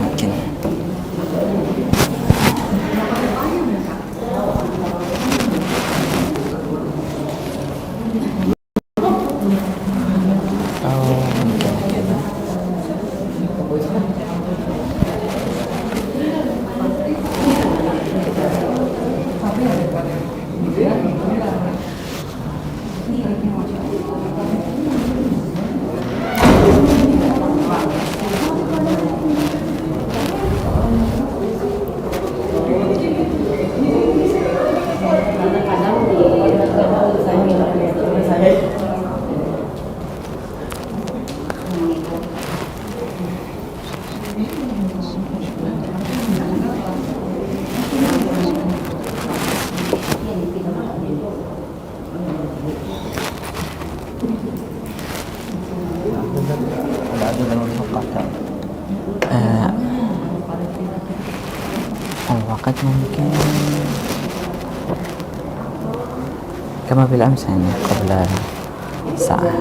Mungkin. الوقت ممكن كما بالأمس يعني قبل الساعة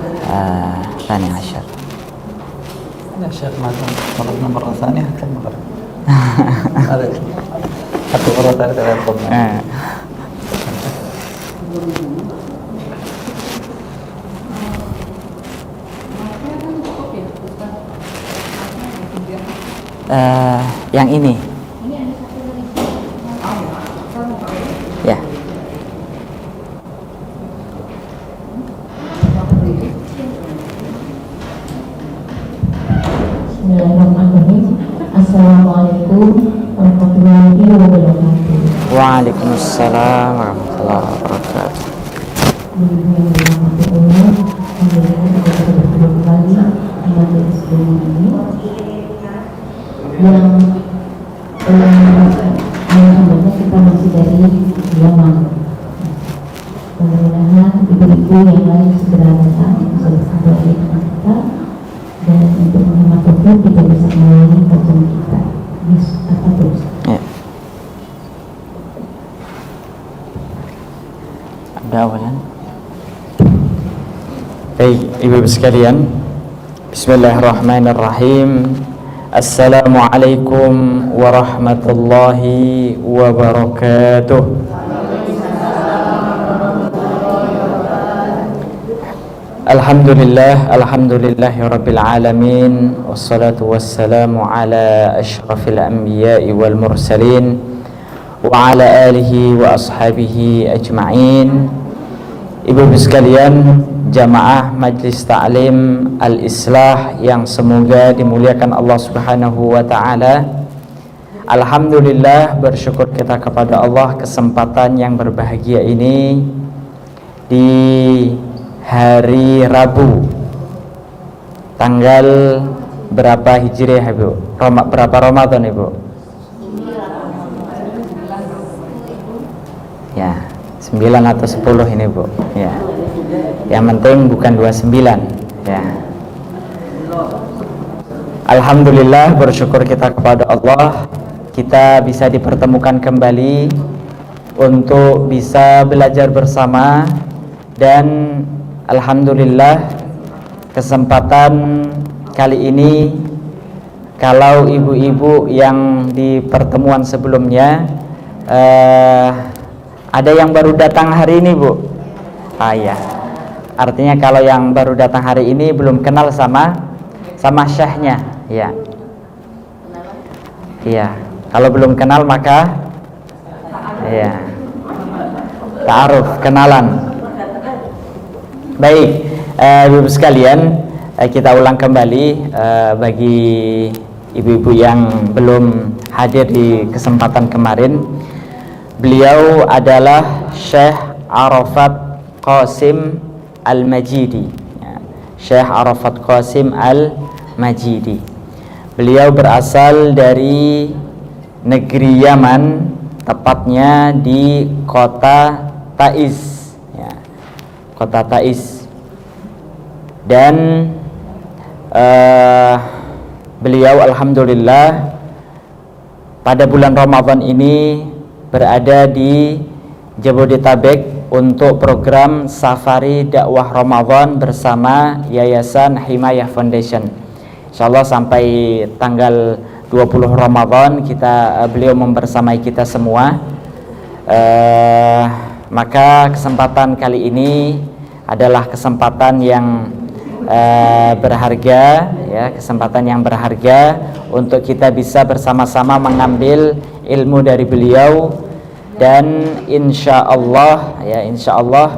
12. يا شيخ ما مرضنا مرة ثانية حتى المغرب. هذا حتى مرة ثالثة لا يطلبنا. Yang ini ya. Bismillahirrahmanirrahim. Assalamualaikum warahmatullahi wabarakatuh. Waalaikumsalam warahmatullahi wabarakatuh. Yang alhamdulillah kita masih dari Yaman. Mudah-mudahan ibu-ibu yang lain segera datang bisa bersama dengan kita, dan untuk menghemat waktu kita bisa mulai kajian kita. Apa terus? Ya. Ada awalan. Baik, ibu-ibu sekalian, bismillahirrahmanirrahim. Assalamualaikum warahmatullahi wabarakatuh. Alhamdulillahi rabbil alamin, wassalatu wassalamu ala asyrafil anbiya'i wal mursalin wa ala alihi wa ashabihi ajma'in. Ibu-ibu sekalian, jamaah Majlis Ta'lim Al-Islah yang semoga dimuliakan Allah Subhanahu wa taala. Alhamdulillah, bersyukur kita kepada Allah kesempatan yang berbahagia ini di hari Rabu tanggal berapa Hijriah, Ibu? Berapa Ramadan, Ibu? Ya, 9 atau 10 ini, Bu. Ya. Yang penting bukan 29, ya. Alhamdulillah, bersyukur kita kepada Allah, kita bisa dipertemukan kembali untuk bisa belajar bersama. Dan alhamdulillah, kesempatan kali ini, kalau ibu-ibu yang di pertemuan sebelumnya ada yang baru datang hari ini, Bu? Ya. Artinya kalau yang baru datang hari ini belum kenal sama syekhnya, ya. Iya. Kalau belum kenal maka ya, ta'aruf, kenalan. Baik, ibu sekalian, kita ulang kembali bagi ibu-ibu yang belum hadir di kesempatan kemarin. Beliau adalah Syekh Arafat Qasim Al-Majidi, ya. Syekh Arafat Qasim Al-Majidi. Beliau berasal dari negeri Yaman, tepatnya di kota Taiz, ya. Kota Taiz. Dan beliau alhamdulillah pada bulan Ramadan ini berada di Jabodetabek untuk program Safari Dakwah Ramadan bersama Yayasan Himayah Foundation. Insyaallah sampai tanggal 20 Ramadan beliau membersamai kita semua. Maka kesempatan kali ini adalah kesempatan yang berharga, ya, kesempatan yang berharga untuk kita bisa bersama-sama mengambil ilmu dari beliau. Dan insya Allah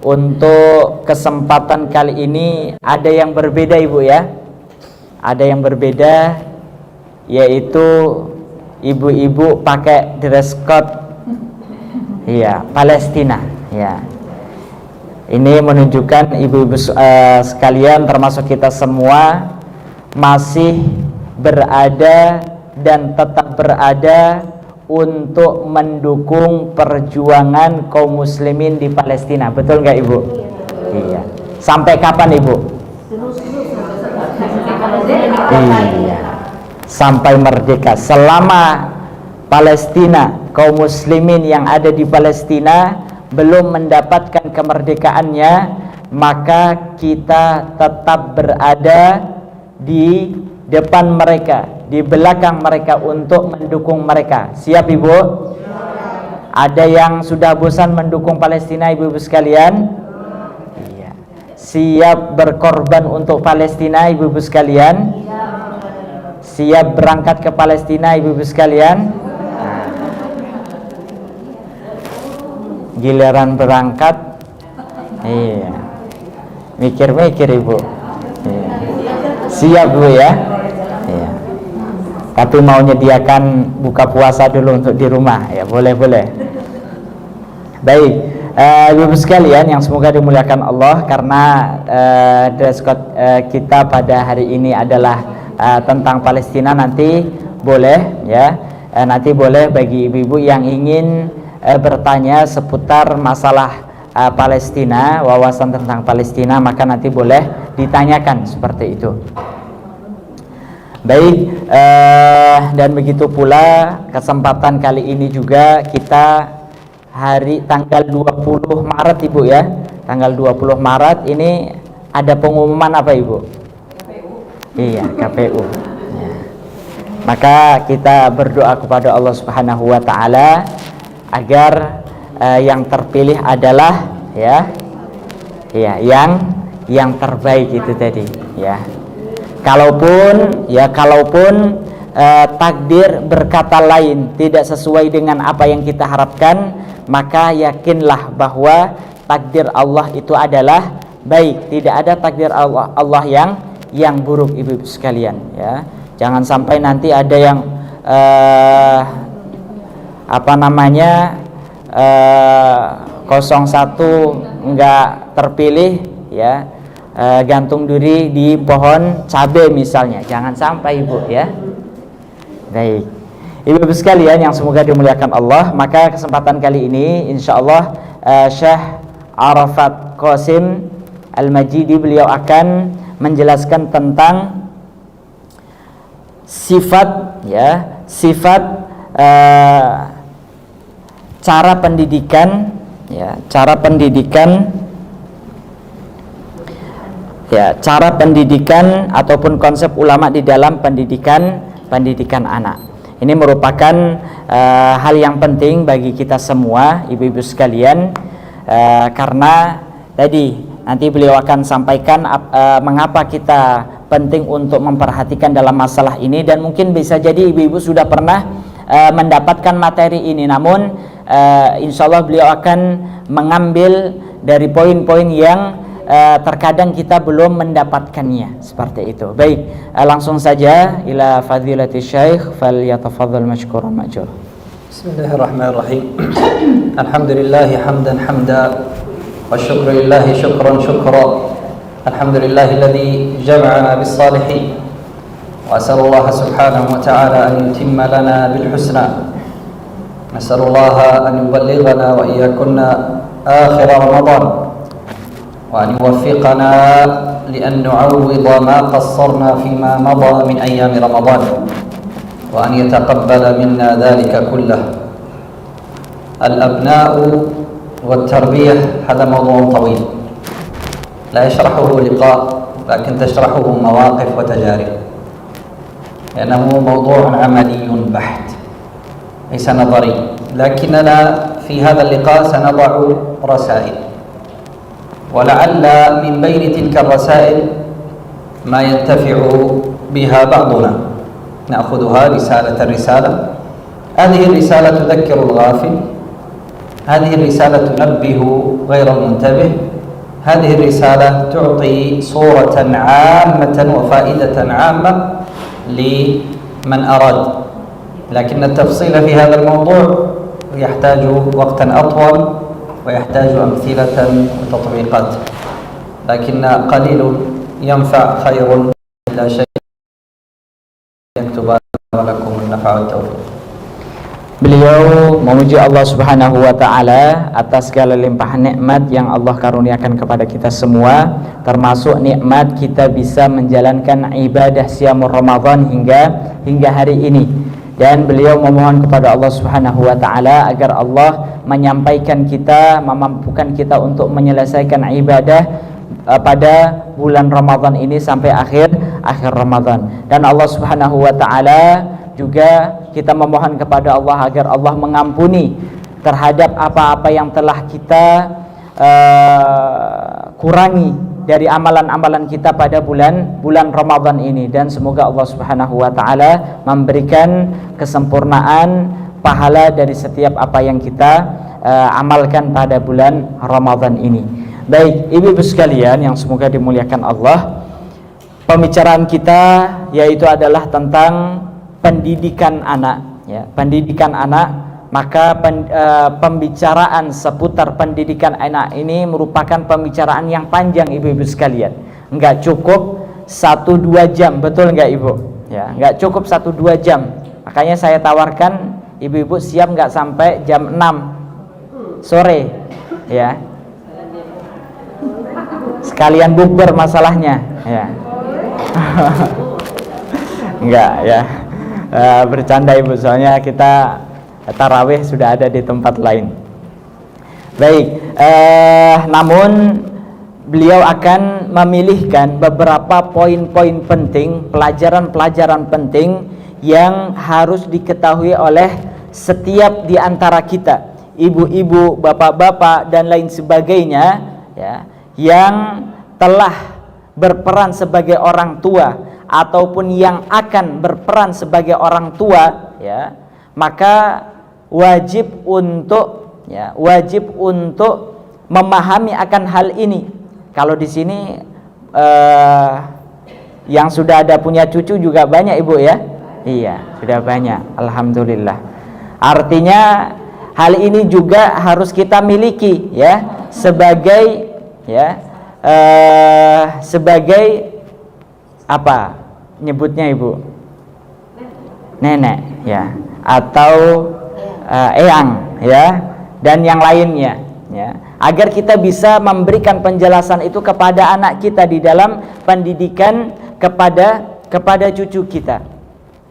untuk kesempatan kali ini ada yang berbeda Ibu ya, ada yang berbeda, yaitu ibu-ibu pakai dress code, iya, Palestina, ya. Ini menunjukkan ibu-ibu sekalian termasuk kita semua masih berada dan tetap berada untuk mendukung perjuangan kaum muslimin di Palestina. Betul nggak Ibu? Iya. Sampai kapan Ibu? Iya. Sampai merdeka. Selama Palestina, kaum muslimin yang ada di Palestina belum mendapatkan kemerdekaannya, maka kita tetap berada di depan mereka, di belakang mereka untuk mendukung mereka. Siap Ibu? Ada yang sudah bosan mendukung Palestina ibu-ibu sekalian? Iya. Siap berkorban untuk Palestina ibu-ibu sekalian? Siap berangkat ke Palestina ibu-ibu sekalian? Giliran berangkat, iya, mikir-mikir Ibu. Iya. Siap Bu ya? Iya. Tapi mau nyediakan buka puasa dulu untuk di rumah, ya boleh-boleh. Baik, Ibu sekalian yang semoga dimuliakan Allah, karena dress code kita pada hari ini adalah tentang Palestina. Nanti boleh ya, nanti boleh bagi ibu-ibu yang ingin bertanya seputar masalah Palestina, wawasan tentang Palestina, maka nanti boleh ditanyakan seperti itu. Baik, dan begitu pula kesempatan kali ini juga kita hari tanggal 20 Maret Ibu ya. Tanggal 20 Maret ini ada pengumuman apa Ibu? KPU. Iya, KPU. Ya. Maka kita berdoa kepada Allah Subhanahu wa taala agar yang terpilih adalah ya yang terbaik itu tadi ya. Kalaupun takdir berkata lain, tidak sesuai dengan apa yang kita harapkan, maka yakinlah bahwa takdir Allah itu adalah baik. Tidak ada takdir Allah yang buruk ibu-ibu sekalian ya. Jangan sampai nanti ada yang 01 enggak terpilih ya, gantung diri di pohon cabai misalnya. Jangan sampai Ibu ya. Baik, ibu-ibu sekalian yang semoga dimuliakan Allah, maka kesempatan kali ini insyaallah Syekh Arafat Qasim Al-Majidi beliau akan menjelaskan tentang sifat cara pendidikan ataupun konsep ulama di dalam pendidikan anak. Ini merupakan hal yang penting bagi kita semua ibu-ibu sekalian, karena tadi nanti beliau akan sampaikan mengapa kita penting untuk memperhatikan dalam masalah ini. Dan mungkin bisa jadi ibu-ibu sudah pernah mendapatkan materi ini, namun insyaallah beliau akan mengambil dari poin-poin yang terkadang kita belum mendapatkannya, seperti itu. Baik, langsung saja ila fadilati syekh, falyatafaddal mashkuran ma'jur. Bismillahirrahmanirrahim. Alhamdulillah hamdan hamda wa syukrillahi syukran syukra. Alhamdulillahilladzi jama'ana bis salihin. Wa as'alullah subhanahu wa ta'ala an yutimma lana bil husna. Nas'alullah an yuballighana wa iyyakunna akhir Ramadan. وأن يوفقنا لأن نعوض ما قصرنا فيما مضى من أيام رمضان وأن يتقبل منا ذلك كله الأبناء والتربية هذا موضوع طويل لا يشرحه لقاء، لكن تشرحه مواقف وتجارب، لأنه موضوع عملي بحت ليس نظري. لكننا في هذا اللقاء سنضع رسائل، ولعل من بين تلك الرسائل ما ينتفع بها بعضنا. نأخذها رسالة. هذه الرسالة تذكر الغافل، هذه الرسالة تنبه غير المنتبه، هذه الرسالة تعطي صورة عامة وفائدة عامة لمن أراد. لكن التفصيل في هذا الموضوع يحتاج وقتا أطول ويحتاج أمثلة وتطبيقات، لكن قليل ينفع خير إلا شيء يكتب لكم النفع والتوفيق. Beliau memuji Allah Subhanahu wa taala atas segala limpahan nikmat yang Allah karuniakan kepada kita semua, termasuk nikmat kita bisa menjalankan ibadah siam Ramadan hingga hari ini. Dan beliau memohon kepada Allah Subhanahu wa taala agar Allah menyampaikan kita, memampukan kita untuk menyelesaikan ibadah pada bulan Ramadan ini sampai akhir Ramadan. Dan Allah Subhanahu wa taala juga kita memohon kepada Allah agar Allah mengampuni terhadap apa-apa yang telah kita kurangi dari amalan-amalan kita pada bulan Ramadan ini, dan semoga Allah Subhanahu wa taala memberikan kesempurnaan pahala dari setiap apa yang kita amalkan pada bulan Ramadan ini. Baik, ibu-ibu sekalian yang semoga dimuliakan Allah, pembicaraan kita yaitu adalah tentang pendidikan anak, ya, pendidikan anak. Maka pembicaraan seputar pendidikan anak ini merupakan pembicaraan yang panjang, ibu-ibu sekalian. Enggak cukup 1-2 jam, betul enggak ibu? Ya, enggak cukup 1-2 jam. Makanya saya tawarkan ibu-ibu siap enggak sampai jam 6 sore, ya. Sekalian bukber masalahnya, ya. Enggak, ya. Bercanda ibu, soalnya kita tarawih sudah ada di tempat lain. Baik, namun beliau akan memilihkan beberapa poin-poin penting, pelajaran-pelajaran penting yang harus diketahui oleh setiap di antara kita, ibu-ibu, bapak-bapak dan lain sebagainya, ya, yang telah berperan sebagai orang tua ataupun yang akan berperan sebagai orang tua, ya, maka wajib untuk memahami akan hal ini. Kalau di sini yang sudah ada punya cucu juga banyak ibu, ya? Iya, sudah banyak, alhamdulillah. Artinya hal ini juga harus kita miliki, ya, sebagai apa nyebutnya ibu? Nenek, ya, atau eyang, ya, dan yang lainnya, ya, agar kita bisa memberikan penjelasan itu kepada anak kita di dalam pendidikan kepada cucu kita.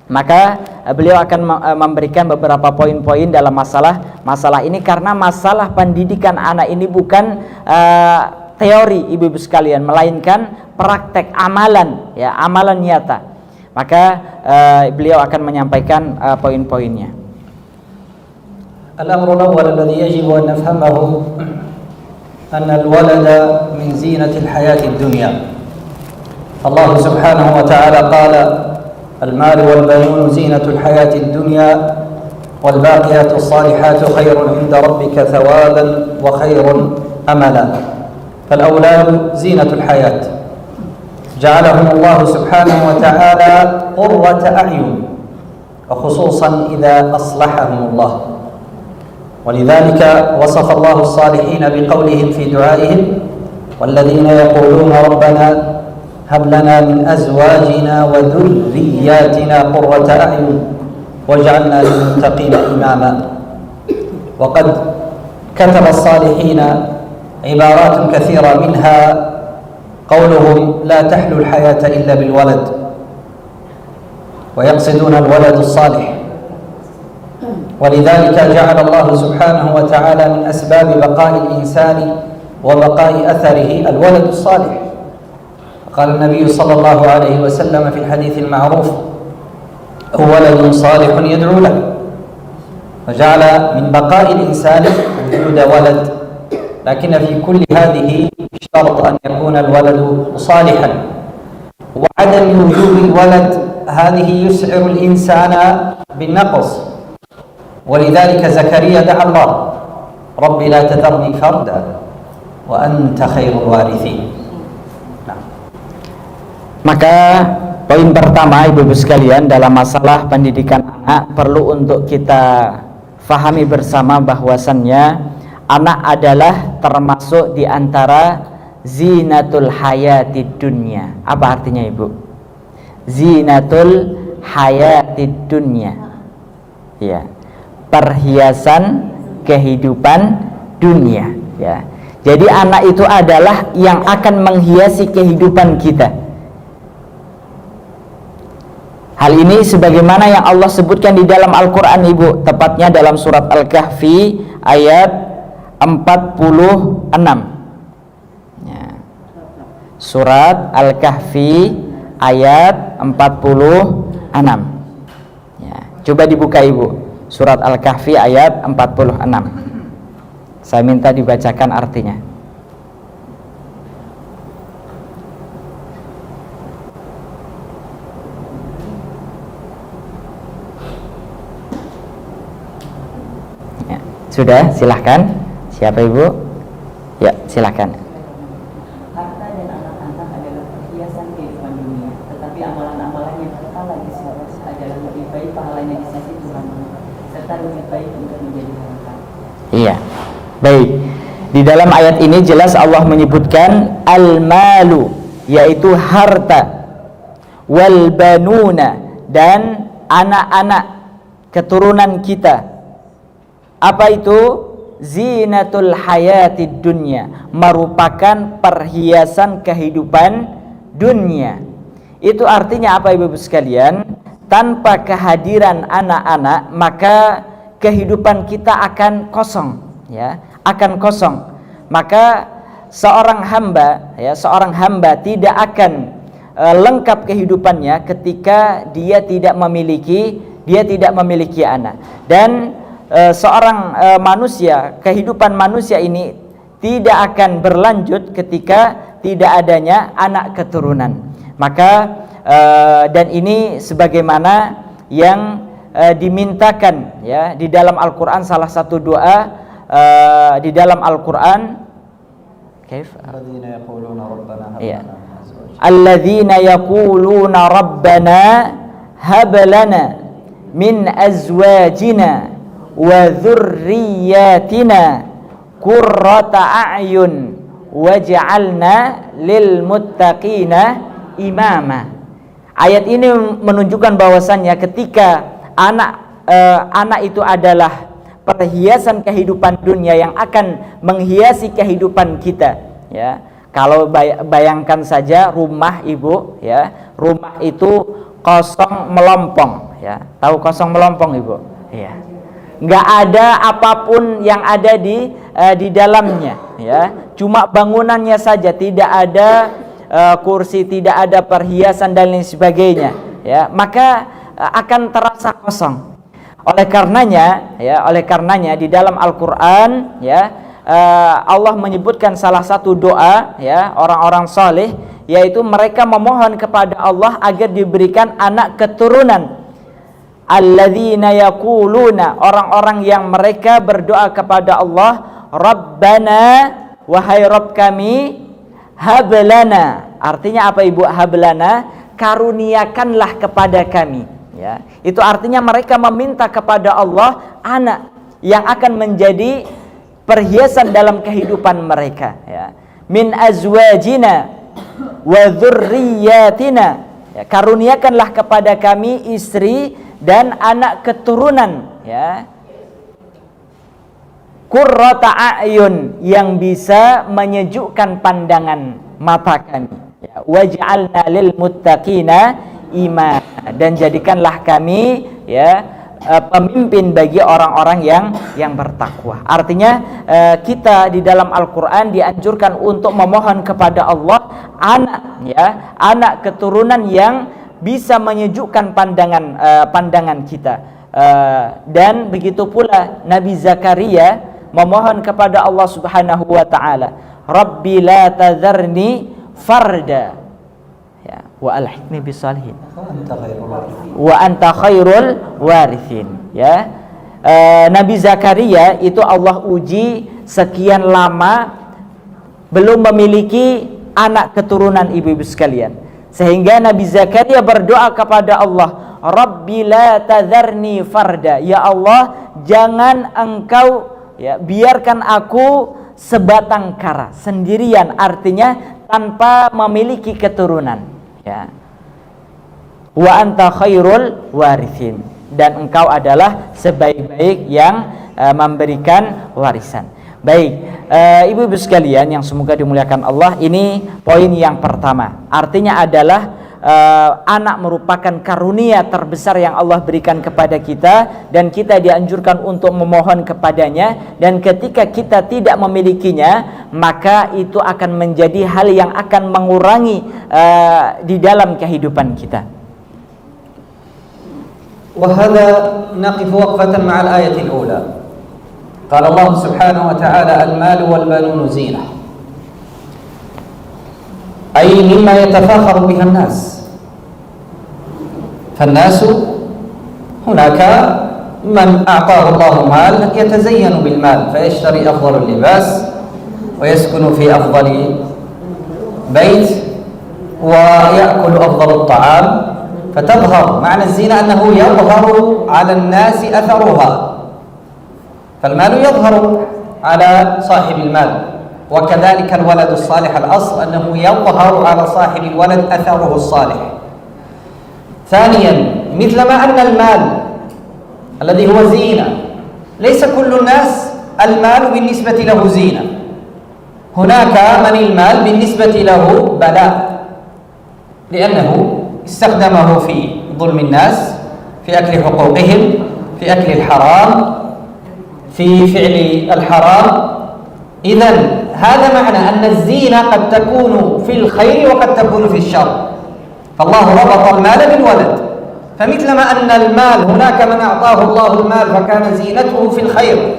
Maka beliau akan memberikan beberapa poin-poin dalam masalah ini, karena masalah pendidikan anak ini bukan teori ibu-ibu sekalian, melainkan praktek amalan, ya, amalan nyata. Maka beliau akan menyampaikan poin-poinnya. الأمر الأول الذي يجب أن نفهمه أن الولد من زينة الحياة الدنيا. الله سبحانه وتعالى قال: المال والبنون زينة الحياة الدنيا والباقيات الصالحات خير عند ربك ثوابا وخير أملا. فالأولاد زينة الحياة، جعلهم الله سبحانه وتعالى قرة أعين، وخصوصا إذا أصلحهم الله. ولذلك وصف الله الصالحين بقولهم في دعائهم: والذين يقولون ربنا هب لنا من أزواجنا وذرياتنا قرة أعين واجعلنا للمتقين إماما. وقد كتب الصالحين عبارات كثيرة، منها قولهم: لا تحلو الحياة إلا بالولد، ويقصدون الولد الصالح. ولذلك جعل الله سبحانه وتعالى من أسباب بقاء الإنسان وبقاء أثره الولد الصالح. قال النبي صلى الله عليه وسلم في الحديث المعروف: ولد صالح يدعو له. وجعل من بقاء الإنسان وجود ولد، لكن في كل هذه شرط أن يكون الولد صالحا، وعدم وجود الولد هذه يسعر الإنسان بالنقص. ولذلك زكريا دعا الله: رب لا تذرني فردا وأنت خير الوارثين. Maka poin pertama, ibu-ibu sekalian, dalam masalah pendidikan anak perlu untuk kita fahami bersama bahwasannya anak adalah termasuk di antara zinatul hayatid dunya. Apa artinya, Ibu? Zinatul hayatid dunya. Ya. Perhiasan kehidupan dunia, ya. Jadi anak itu adalah yang akan menghiasi kehidupan kita. Hal ini sebagaimana yang Allah sebutkan di dalam Al-Quran, Ibu, tepatnya dalam surat Al-Kahfi ayat 46 ya. Surat Al-Kahfi ayat 46 ya. Coba dibuka, Ibu, surat Al-Kahfi ayat 46. Saya minta dibacakan artinya. Sudah, silahkan. Siapa, Ibu? Ya, silahkan. Harta dan anak-anak adalah perhiasan kehidupan dunia, tetapi amalan-amalan yang kekal lagi selaras adalah lebih baik pahalanya di sisi Tuhan, serta lebih baik untuk menjadi harta. Iya, baik. Di dalam ayat ini jelas Allah menyebutkan al-malu, yaitu harta, wal banuna, dan anak-anak keturunan kita. Apa itu? Zinatul hayatid dunya, merupakan perhiasan kehidupan dunia. Itu artinya apa, Ibu sekalian? Tanpa kehadiran anak-anak, maka kehidupan kita akan kosong, ya, akan kosong. Maka seorang hamba, ya, seorang hamba tidak akan lengkap kehidupannya ketika dia tidak memiliki anak. Dan seorang manusia, kehidupan manusia ini tidak akan berlanjut ketika tidak adanya anak keturunan. Maka dan ini sebagaimana yang dimintakan, ya, di dalam Al-Quran, salah satu doa di dalam Al-Quran, alladzina yaquluna rabbana hab lana min azwajina wa dzurriyyatina qurrata a'yun waj'alna lil muttaqina imama. Ayat ini menunjukkan bahwasannya ketika anak itu adalah perhiasan kehidupan dunia yang akan menghiasi kehidupan kita, ya. Kalau bayangkan saja rumah, Ibu, ya, rumah itu kosong melompong, ya. Tahu kosong melompong, Ibu? Iya. Nggak ada apapun yang ada di dalamnya, ya. Cuma bangunannya saja, tidak ada kursi, tidak ada perhiasan dan lain sebagainya, ya. Maka akan terasa kosong. Oleh karenanya di dalam Al-Qur'an, ya, Allah menyebutkan salah satu doa, ya, orang-orang saleh, yaitu mereka memohon kepada Allah agar diberikan anak keturunan. Alladzina yaquluna, orang-orang yang mereka berdoa kepada Allah, Rabbana, wahai Rabb kami, hablana. Artinya apa, Ibu, hablana? Karuniakanlah kepada kami, ya. Itu artinya mereka meminta kepada Allah anak yang akan menjadi perhiasan dalam kehidupan mereka, ya. Min azwajina wa dzurriyyatina, ya, karuniakanlah kepada kami istri dan anak keturunan, ya. Qurrata a'yun, yang bisa menyejukkan pandangan mata kami, ya. Waj'alna lil muttaqina imama, dan jadikanlah kami, ya, pemimpin bagi orang-orang yang bertakwa. Artinya kita di dalam Al-Qur'an dianjurkan untuk memohon kepada Allah anak keturunan yang bisa menyejukkan pandangan kita. Dan begitu pula Nabi Zakaria memohon kepada Allah Subhanahu wa taala, Rabbi la tadharni farda wa alhiqni bisalihin wa anta khairul warithin. Nabi Zakaria itu Allah uji sekian lama belum memiliki anak keturunan, ibu-ibu sekalian, sehingga Nabi Zakaria berdoa kepada Allah, Rabbi la tadharni farda, ya Allah jangan engkau biarkan aku sebatang kara, sendirian, artinya tanpa memiliki keturunan. Wa anta khairul warithin, dan engkau adalah sebaik-baik yang memberikan warisan. Baik, ibu-ibu sekalian yang semoga dimuliakan Allah, ini poin yang pertama. Artinya adalah anak merupakan karunia terbesar yang Allah berikan kepada kita, dan kita dianjurkan untuk memohon kepadanya, dan ketika kita tidak memilikinya maka itu akan menjadi hal yang akan mengurangi di dalam kehidupan kita. وهذا نقف وقفة مع الآية الأولى. قال الله سبحانه وتعالى المال والبنون زينة، أي مما يتفاخر بها الناس. فالناس هناك من أعطاه الله مال يتزين بالمال فيشتري أفضل اللباس ويسكن في أفضل بيت ويأكل أفضل الطعام، فتظهر معنى الزينة أنه يظهر على الناس أثرها، فالمال يظهر على صاحب المال، وكذلك الولد الصالح الأصل أنه يظهر على صاحب الولد أثره الصالح. ثانيا، مثلما أن المال الذي هو زينة ليس كل الناس المال بالنسبة له زينة، هناك من المال بالنسبة له بلاء، لأنه استخدمه في ظلم الناس، في أكل حقوقهم، في أكل الحرام، في فعل الحرام. إذن هذا معنى أن الزينة قد تكون في الخير وقد تكون في الشر، فالله ربط المال بالولد، فمثلما أن المال هناك من أعطاه الله المال فكان زينته في الخير،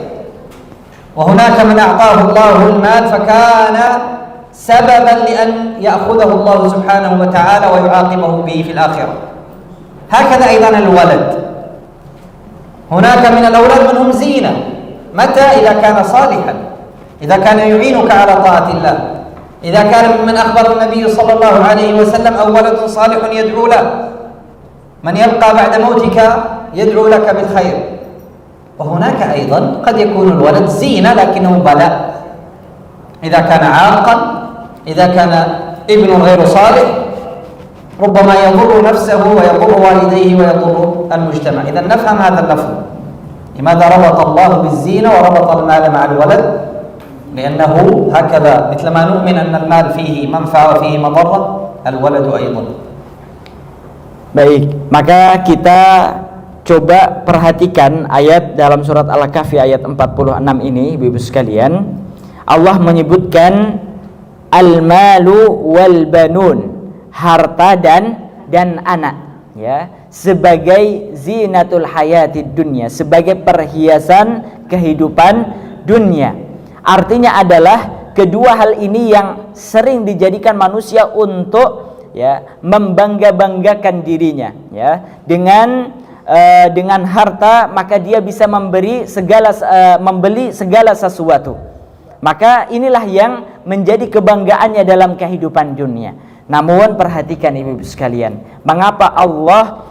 وهناك من أعطاه الله المال فكان سببا لأن يأخذه الله سبحانه وتعالى ويعاقبه به في الآخرة. هكذا أيضا الولد، هناك من الأولاد من هم زينة، متى؟ إذا كان صالحا، إذا كان يعينك على طاعة الله، إذا كان ممن أخبر النبي صلى الله عليه وسلم أو ولد صالح يدعو له، من يبقى بعد موتك يدعو لك بالخير. وهناك أيضا قد يكون الولد زينة لكنه بلاء، إذا كان عاقا، إذا كان ابن غير صالح ربما يضر نفسه ويضر والديه ويضر المجتمع. إذا نفهم هذا اللفظ، لماذا ربط الله بالزينة وربط المال مع الولد؟ لأنه هكذا مثلما نؤمن أن المال فيه منفعة وفيه مضرة، الولد أيضا. Baik, maka kita coba perhatikan ayat dalam surat Al-Kahfi ayat 46 ini, ibu-ibu sekalian. Allah menyebutkan al-malu wal banun, harta dan anak, sebagai zinatul hayatid dunya, sebagai perhiasan kehidupan dunia. Artinya adalah kedua hal ini yang sering dijadikan manusia untuk membangga-banggakan dirinya, dengan harta maka dia bisa membeli segala sesuatu. Maka inilah yang menjadi kebanggaannya dalam kehidupan dunia. Namun perhatikan ibu-ibu sekalian, mengapa Allah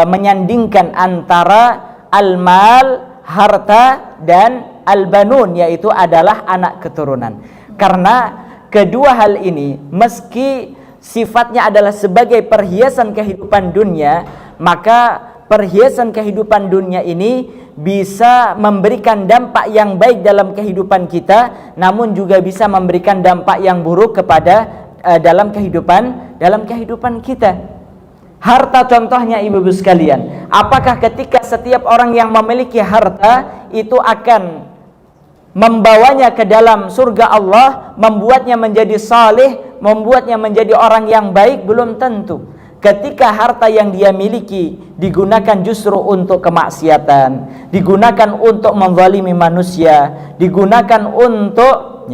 menyandingkan antara al-mal, harta, dan al-banun, yaitu adalah anak keturunan. Karena kedua hal ini meski sifatnya adalah sebagai perhiasan kehidupan dunia, maka perhiasan kehidupan dunia ini bisa memberikan dampak yang baik dalam kehidupan kita, namun juga bisa memberikan dampak yang buruk kepada dalam kehidupan kita. Harta contohnya ibu-ibu sekalian, apakah ketika setiap orang yang memiliki harta itu akan membawanya ke dalam surga Allah, membuatnya menjadi saleh, membuatnya menjadi orang yang baik? Belum tentu. Ketika harta yang dia miliki digunakan justru untuk kemaksiatan, digunakan untuk menzalimi manusia, digunakan untuk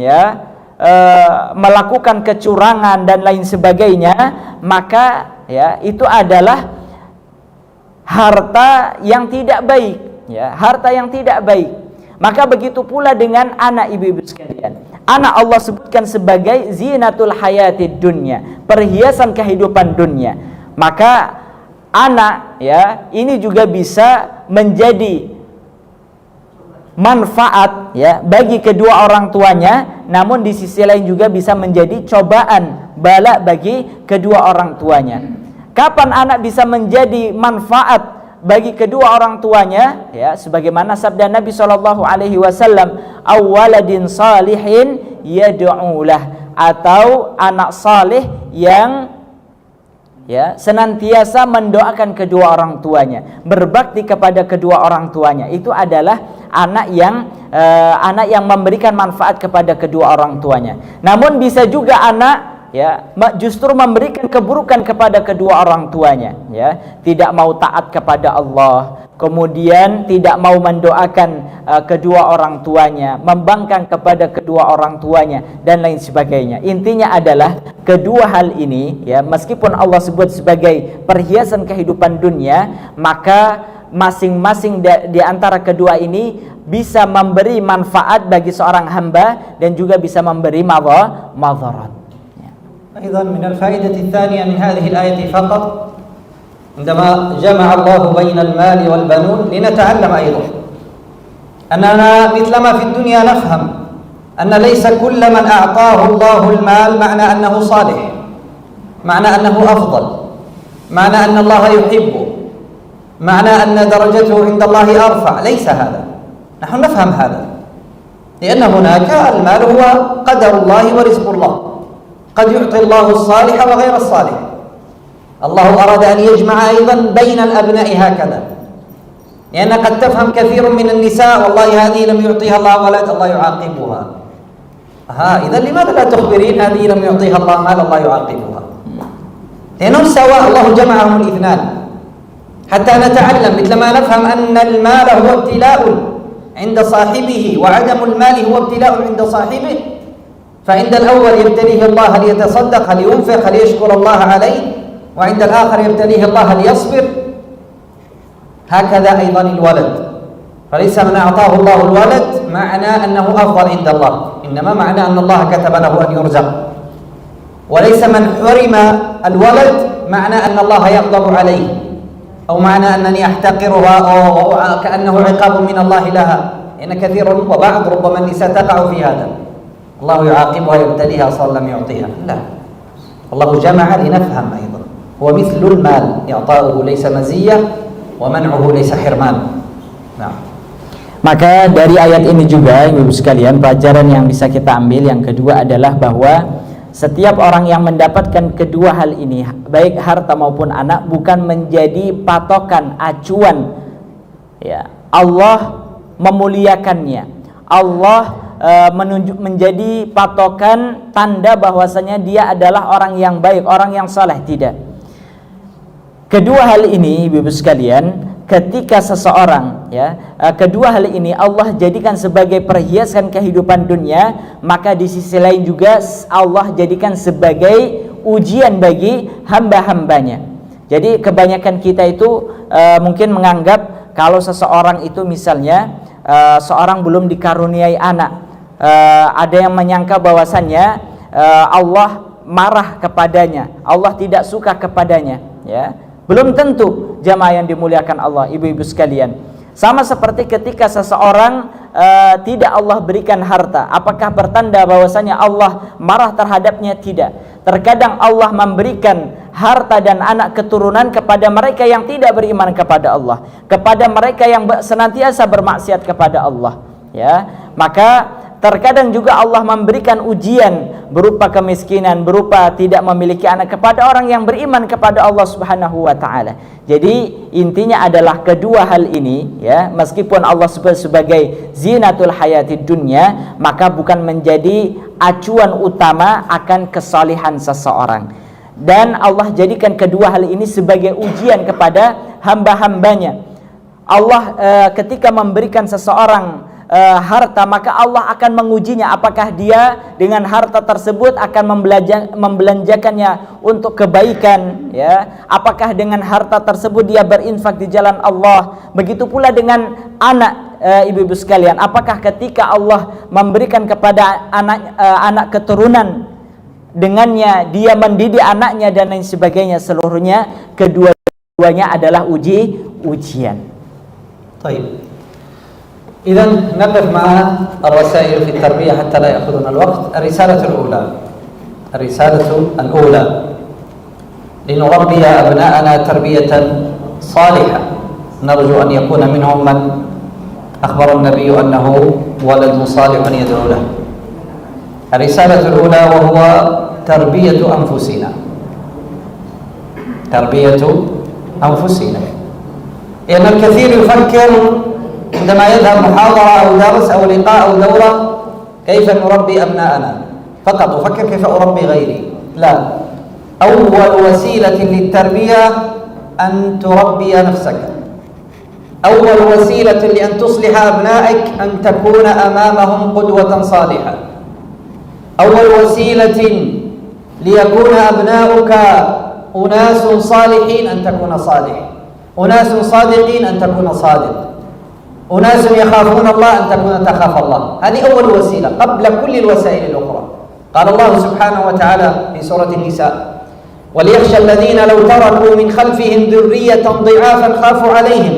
melakukan kecurangan dan lain sebagainya, maka itu adalah harta yang tidak baik, harta yang tidak baik. Maka begitu pula dengan anak, ibu-ibu sekalian. Anak Allah sebutkan sebagai zinatul hayatid dunya, perhiasan kehidupan dunia. Maka anak ini juga bisa menjadi manfaat bagi kedua orang tuanya, namun di sisi lain juga bisa menjadi cobaan, bala bagi kedua orang tuanya. Kapan anak bisa menjadi manfaat bagi kedua orang tuanya? Sebagaimana sabda Nabi SAW, awaladin salihin yad'ulah, atau anak saleh yang senantiasa mendoakan kedua orang tuanya, berbakti kepada kedua orang tuanya. Itu adalah anak yang memberikan manfaat kepada kedua orang tuanya. Namun bisa juga anak justru memberikan keburukan kepada kedua orang tuanya, tidak mau taat kepada Allah, kemudian tidak mau mendoakan kedua orang tuanya, membangkang kepada kedua orang tuanya, dan lain sebagainya. Intinya adalah kedua hal ini, meskipun Allah sebut sebagai perhiasan kehidupan dunia, maka masing-masing di antara kedua ini bisa memberi manfaat bagi seorang hamba dan juga bisa memberi madharat. أيضا من الفائدة الثانية من هذه الآية فقط عندما جمع الله بين المال والبنون لنتعلم أيضا أننا مثلما في الدنيا نفهم أن ليس كل من أعطاه الله المال معنى أنه صالح، معنى أنه أفضل، معنى أن الله يحبه، معنى أن درجته عند الله أرفع. ليس هذا، نحن نفهم هذا، لأن هناك المال هو قدر الله ورزق الله، قد يعطي الله الصالح وغير الصالح. الله أراد أن يجمع أيضا بين الأبناء هكذا، لأن قد تفهم كثير من النساء والله هذه لم يعطيها الله ولد الله يعاقبها. إذا لماذا لا تخبرين هذه لم يعطيها الله مال الله يعاقبها؟ لأنهم سواء، الله جمعهم الاثنان حتى نتعلم، مثلما نفهم أن المال هو ابتلاء عند صاحبه وعدم المال هو ابتلاء عند صاحبه، فعند الأول يبتليه الله هل يتصدق، هل ينفق، هل يشكر الله عليه، وعند الآخر يبتليه الله هل يصبر. هكذا أيضا الولد، فليس من أعطاه الله الولد معنى أنه أفضل عند الله، إنما معنى أن الله كتب له أن يرزق. وليس من حرم الولد معنى أن الله يغضب عليه، أو معنى أنني أحتقرها أو كأنه عقاب من الله لها، إن كثير وبعض ربما النساء تقع في هذا، الله يعاقبها يبتليها صار لم يعطيها. لا، الله جمع لنفهم أيضا هو مثل المال، إعطاؤه ليس مزية ومنعه ليس حرمان. نعم. Maka dari ayat ini juga ibu sekalian, pelajaran yang bisa kita ambil yang kedua adalah bahwa setiap orang yang mendapatkan kedua hal ini, baik harta maupun anak, bukan menjadi patokan acuan. Allah memuliakannya, Allah menjadi patokan tanda bahwasanya dia adalah orang yang baik, orang yang saleh. Tidak. Kedua hal ini ibu-ibu sekalian, ketika seseorang kedua hal ini Allah jadikan sebagai perhiasan kehidupan dunia, maka di sisi lain juga Allah jadikan sebagai ujian bagi hamba-hambanya. Jadi kebanyakan kita itu mungkin menganggap kalau seseorang itu misalnya seorang belum dikaruniai anak, ada yang menyangka bahwasannya Allah marah kepadanya, Allah tidak suka kepadanya. Belum tentu jamaah yang dimuliakan Allah, ibu-ibu sekalian. Sama seperti ketika seseorang tidak Allah berikan harta, apakah bertanda bahwasanya Allah marah terhadapnya? Tidak. Terkadang Allah memberikan harta dan anak keturunan kepada mereka yang tidak beriman kepada Allah, kepada mereka yang senantiasa bermaksiat kepada Allah. Maka terkadang juga Allah memberikan ujian berupa kemiskinan, berupa tidak memiliki anak kepada orang yang beriman kepada Allah Subhanahu wa taala. Jadi intinya adalah kedua hal ini ya, meskipun Allah sebut sebagai zinatul hayatid dunya, maka bukan menjadi acuan utama akan kesalihan seseorang. Dan Allah jadikan kedua hal ini sebagai ujian kepada hamba-hambanya. Allah ketika memberikan seseorang harta, maka Allah akan mengujinya apakah dia dengan harta tersebut akan membelanjakannya untuk kebaikan ya, apakah dengan harta tersebut dia berinfak di jalan Allah. Begitu pula dengan anak, ibu-ibu sekalian, apakah ketika Allah memberikan kepada anak keturunan, dengannya dia mendidik anaknya dan lain sebagainya, seluruhnya kedua-duanya adalah ujian. طيب إذن نقف مع الرسائل في التربية حتى لا يأخذنا الوقت. الرسالة الأولى لنربي أبناءنا تربية صالحة نرجو أن يكون منهم من أخبر النبي أنه ولد صالح يدعو له. الرسالة الأولى وهو تربية أنفسنا. لأن الكثير يفكر عندما يذهب محاضرة أو درس أو لقاء أو دورة كيف نربي أبناءنا، فقط أفكر كيف أربي غيري. لا، أول وسيلة للتربية أن تربي نفسك. أول وسيلة لأن تصلح أبنائك أن تكون أمامهم قدوة صالحة. أول وسيلة ليكون أبناؤك أناس صالحين أن تكون صالح، أناس صادقين أن تكون صادق، أناس يخافون الله أن تكون تخاف الله. هذه أول وسيلة قبل كل الوسائل الأخرى. قال الله سبحانه وتعالى في سورة النساء: وليخشى الذين لو تركوا من خلفهم ذرية ضعافا خافوا عليهم.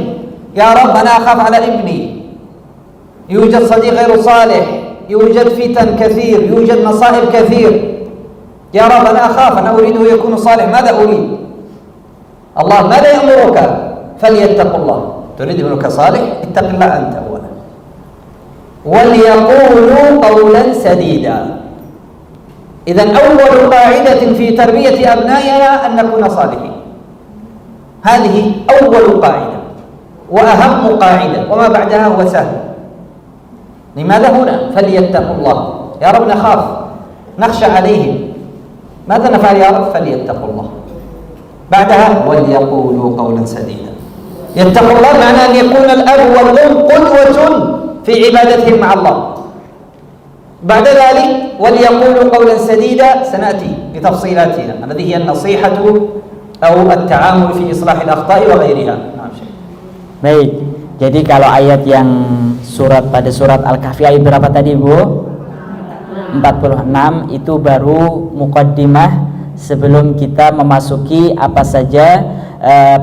يا رب أنا أخاف على ابني، يوجد صديق غير صالح، يوجد فتن كثير، يوجد مصائب كثير، يا رب أنا أخاف، أنا أريده يكون صالح، ماذا أريد؟ الله ماذا يأمرك؟ فليتقوا الله. تريد ابنك صالح؟ اتق الله أنت أولا. وليقولوا قولا سديدا. إذن أول قاعدة في تربية أبنائنا أن نكون صالحين. هذه أول قاعدة وأهم قاعدة، وما بعدها هو سهل. لماذا هنا؟ فليتقوا الله. يا رب نخاف، نخشى عليهم، ماذا نفعل يا رب؟ فليتقوا الله. بعدها وليقولوا قولا سديدا. يتقوا الله معنى أن يكون الأب والأم قدوة في عبادتهم مع الله. بعد ذلك وليقولوا قولا سديدا، سنأتي بتفصيلاتها الذي هي النصيحة أو التعامل في إصلاح الأخطاء وغيرها. Baik, jadi kalau ayat yang pada surat Al-Kahfi ayat berapa tadi Bu? 46 itu baru muqaddimah sebelum kita memasuki apa saja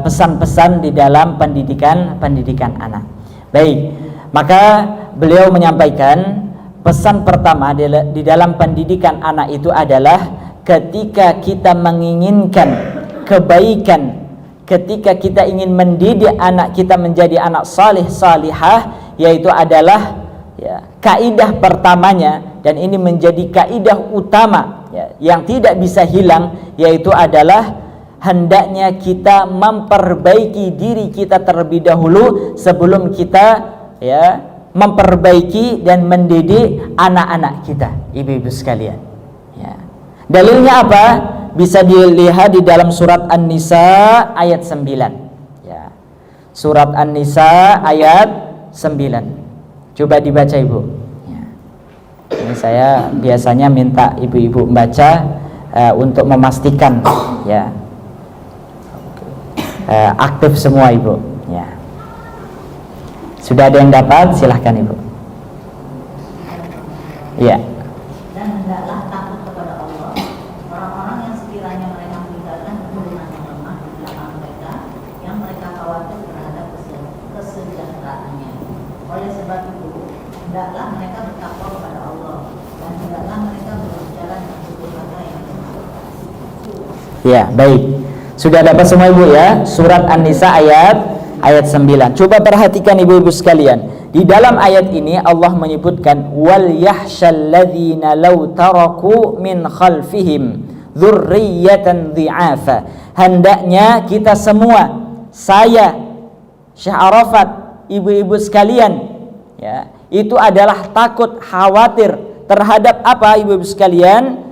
pesan-pesan di dalam pendidikan anak. Baik, maka beliau menyampaikan pesan pertama di dalam pendidikan anak itu adalah ketika kita menginginkan kebaikan, ketika kita ingin mendidik anak kita menjadi anak salih salihah, yaitu adalah kaidah pertamanya, dan ini menjadi kaidah utama yang tidak bisa hilang, yaitu adalah hendaknya kita memperbaiki diri kita terlebih dahulu sebelum kita memperbaiki dan mendidik anak-anak kita, ibu-ibu sekalian. Dalilnya apa? Bisa dilihat di dalam surat An-Nisa ayat 9. Surat An-Nisa ayat 9. Coba dibaca Ibu. Ini saya biasanya minta ibu-ibu membaca untuk memastikan aktif semua Ibu. Sudah ada yang dapat? Silahkan Ibu. Iya. Dan hendaklah takut kepada Allah orang-orang yang sekiranya mereka meninggalkan keturunan yang lemah di belakang mereka, yang mereka khawatir terhadap kesejahteraannya. Oleh sebab itu, hendaklah mereka bertakwa kepada Allah, dan hendaklah mereka berjalan dengan tutur kata yang benar. Ya, baik. Sudah dapat semua Ibu ya? Surat An-Nisa ayat 9. Coba perhatikan ibu-ibu sekalian. Di dalam ayat ini Allah menyebutkan wal yahsyalladzina law taraku min khalfihim dzurriyyatan dhi'afa. Hendaknya kita semua, saya, Syekh Arafat, ibu-ibu sekalian, ya, itu adalah takut, khawatir terhadap apa ibu-ibu sekalian?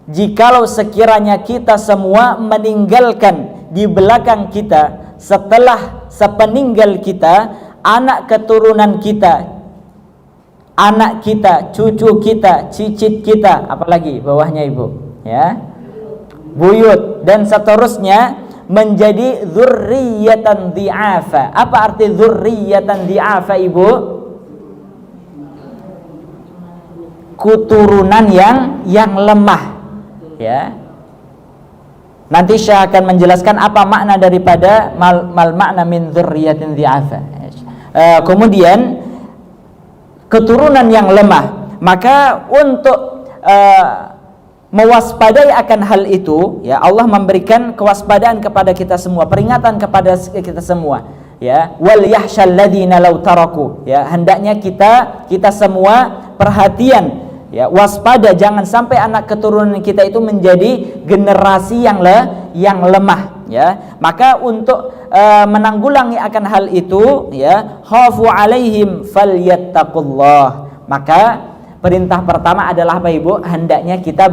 Jikalau sekiranya kita semua meninggalkan di belakang kita, setelah sepeninggal kita, anak keturunan kita, anak kita, cucu kita, cicit kita, apalagi bawahnya ibu, ya, buyut dan seterusnya, menjadi dzurriyyatan dhi'afa. Apa arti dzurriyyatan dhi'afa ibu? Keturunan yang lemah, ya. Nanti saya akan menjelaskan apa makna daripada mal makna min dzurriyyatin dhi'afa. Kemudian keturunan yang lemah, maka untuk mewaspadai akan hal itu, ya, Allah memberikan kewaspadaan kepada kita semua, peringatan kepada kita semua, ya, wal yahsyalladzina law taraku, ya, hendaknya kita semua perhatian, ya, waspada jangan sampai anak keturunan kita itu menjadi generasi yang lemah, ya. Maka untuk menanggulangi akan hal itu, ya, khafu alaihim falyattaqullah. Maka perintah pertama adalah apa ibu? Hendaknya kita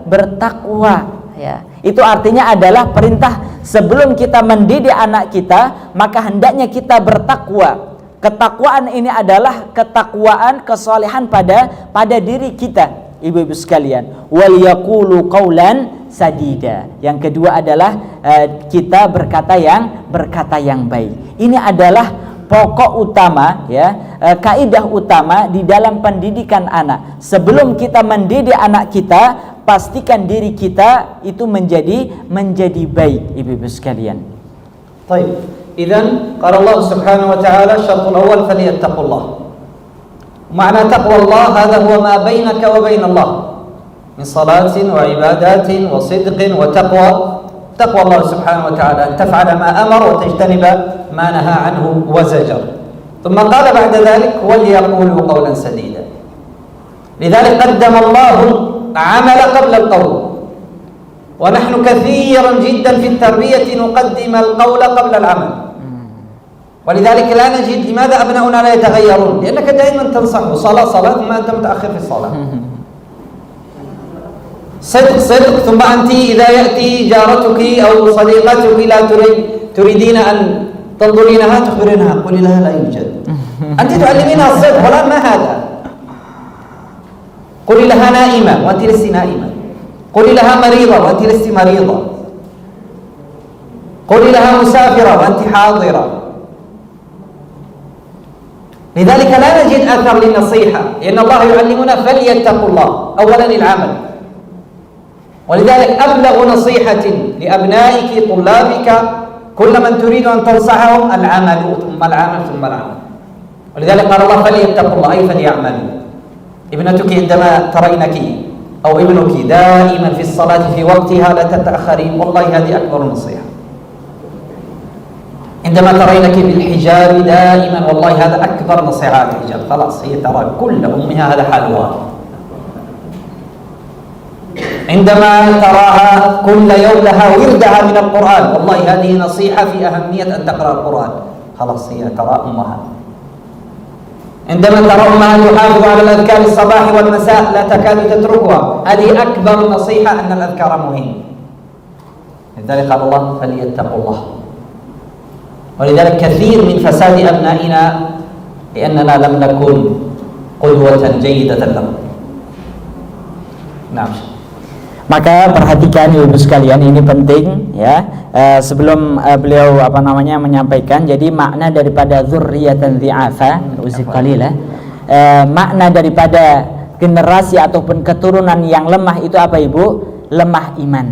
bertakwa, ya. Itu artinya adalah perintah sebelum kita mendidik anak kita, maka hendaknya kita bertakwa. Ketakwaan ini adalah ketakwaan kesalehan pada diri kita, ibu-ibu sekalian. Wal yaqulu qaulan sadida. Yang kedua adalah kita berkata yang baik. Ini adalah pokok utama, ya, kaidah utama di dalam pendidikan anak. Sebelum kita mendidik anak kita, pastikan diri kita itu menjadi baik, ibu-ibu sekalian. Baik. إذن قال الله سبحانه وتعالى الشرط الأول فليتقوا الله. معنى تقوى الله هذا هو ما بينك وبين الله من صلاة وعبادات وصدق وتقوى. تقوى الله سبحانه وتعالى أن تفعل ما أمر وتجتنب ما نهى عنه وزجر. ثم قال بعد ذلك وليقولوا قولا سديدا. لذلك قدم الله عمل قبل القول، ونحن كثيرا جدا في التربية نقدم القول قبل العمل. ولذلك لا نجد لماذا أبناؤنا لا يتغيرون؟ لأنك دائما تنصح صلاة ثم أنت متأخر في الصلاة. صدق ثم أنت إذا يأتي جارتك أو صديقتك لا تريدين أن تنظرينها تخبرينها قولي لها لا يوجد. أنت تعلمينها الصدق والآن ما هذا؟ قولي لها نائمة وأنت لست نائمة. قولي لها مريضة وأنت لست مريضة. قولي لها مسافرة وأنت حاضرة. لذلك لا نجد أثر للنصيحة، لأن الله يعلمنا فليتقوا الله أولا العمل. ولذلك أبلغ نصيحة لأبنائك طلابك كل من تريد أن تنصحهم العمل ثم العمل ثم العمل. ولذلك قال الله فليتقوا الله أي فليعملوا. ابنتك عندما ترينك أو ابنك دائما في الصلاة في وقتها لا تتأخرين، والله هذه أكبر نصيحة. عندما ترينك بالحجاب دائما والله هذا أكبر نصيحة الحجاب. خلاص هي ترى كل أمها هذا حالها. عندما تراها كل يوم لها وردها من القرآن، والله هذه نصيحة في أهمية أن تقرأ القرآن. خلاص هي ترى أمها. عندما ترى أمها تحافظ على الأذكار الصباح والمساء لا تكاد تتركها، هذه أكبر نصيحة أن الأذكار مهم. لذلك قال الله فليتقوا الله. ولذلك كثير من فساد أبنائنا لأننا لم نكن قدوة جيدة لهم. نعم. Maka perhatikan ibu sekalian, ini penting, ya. Sebelum beliau menyampaikan, jadi makna daripada dzurriyyatan dhi'afa makna daripada generasi ataupun keturunan yang lemah itu apa ibu? Lemah iman,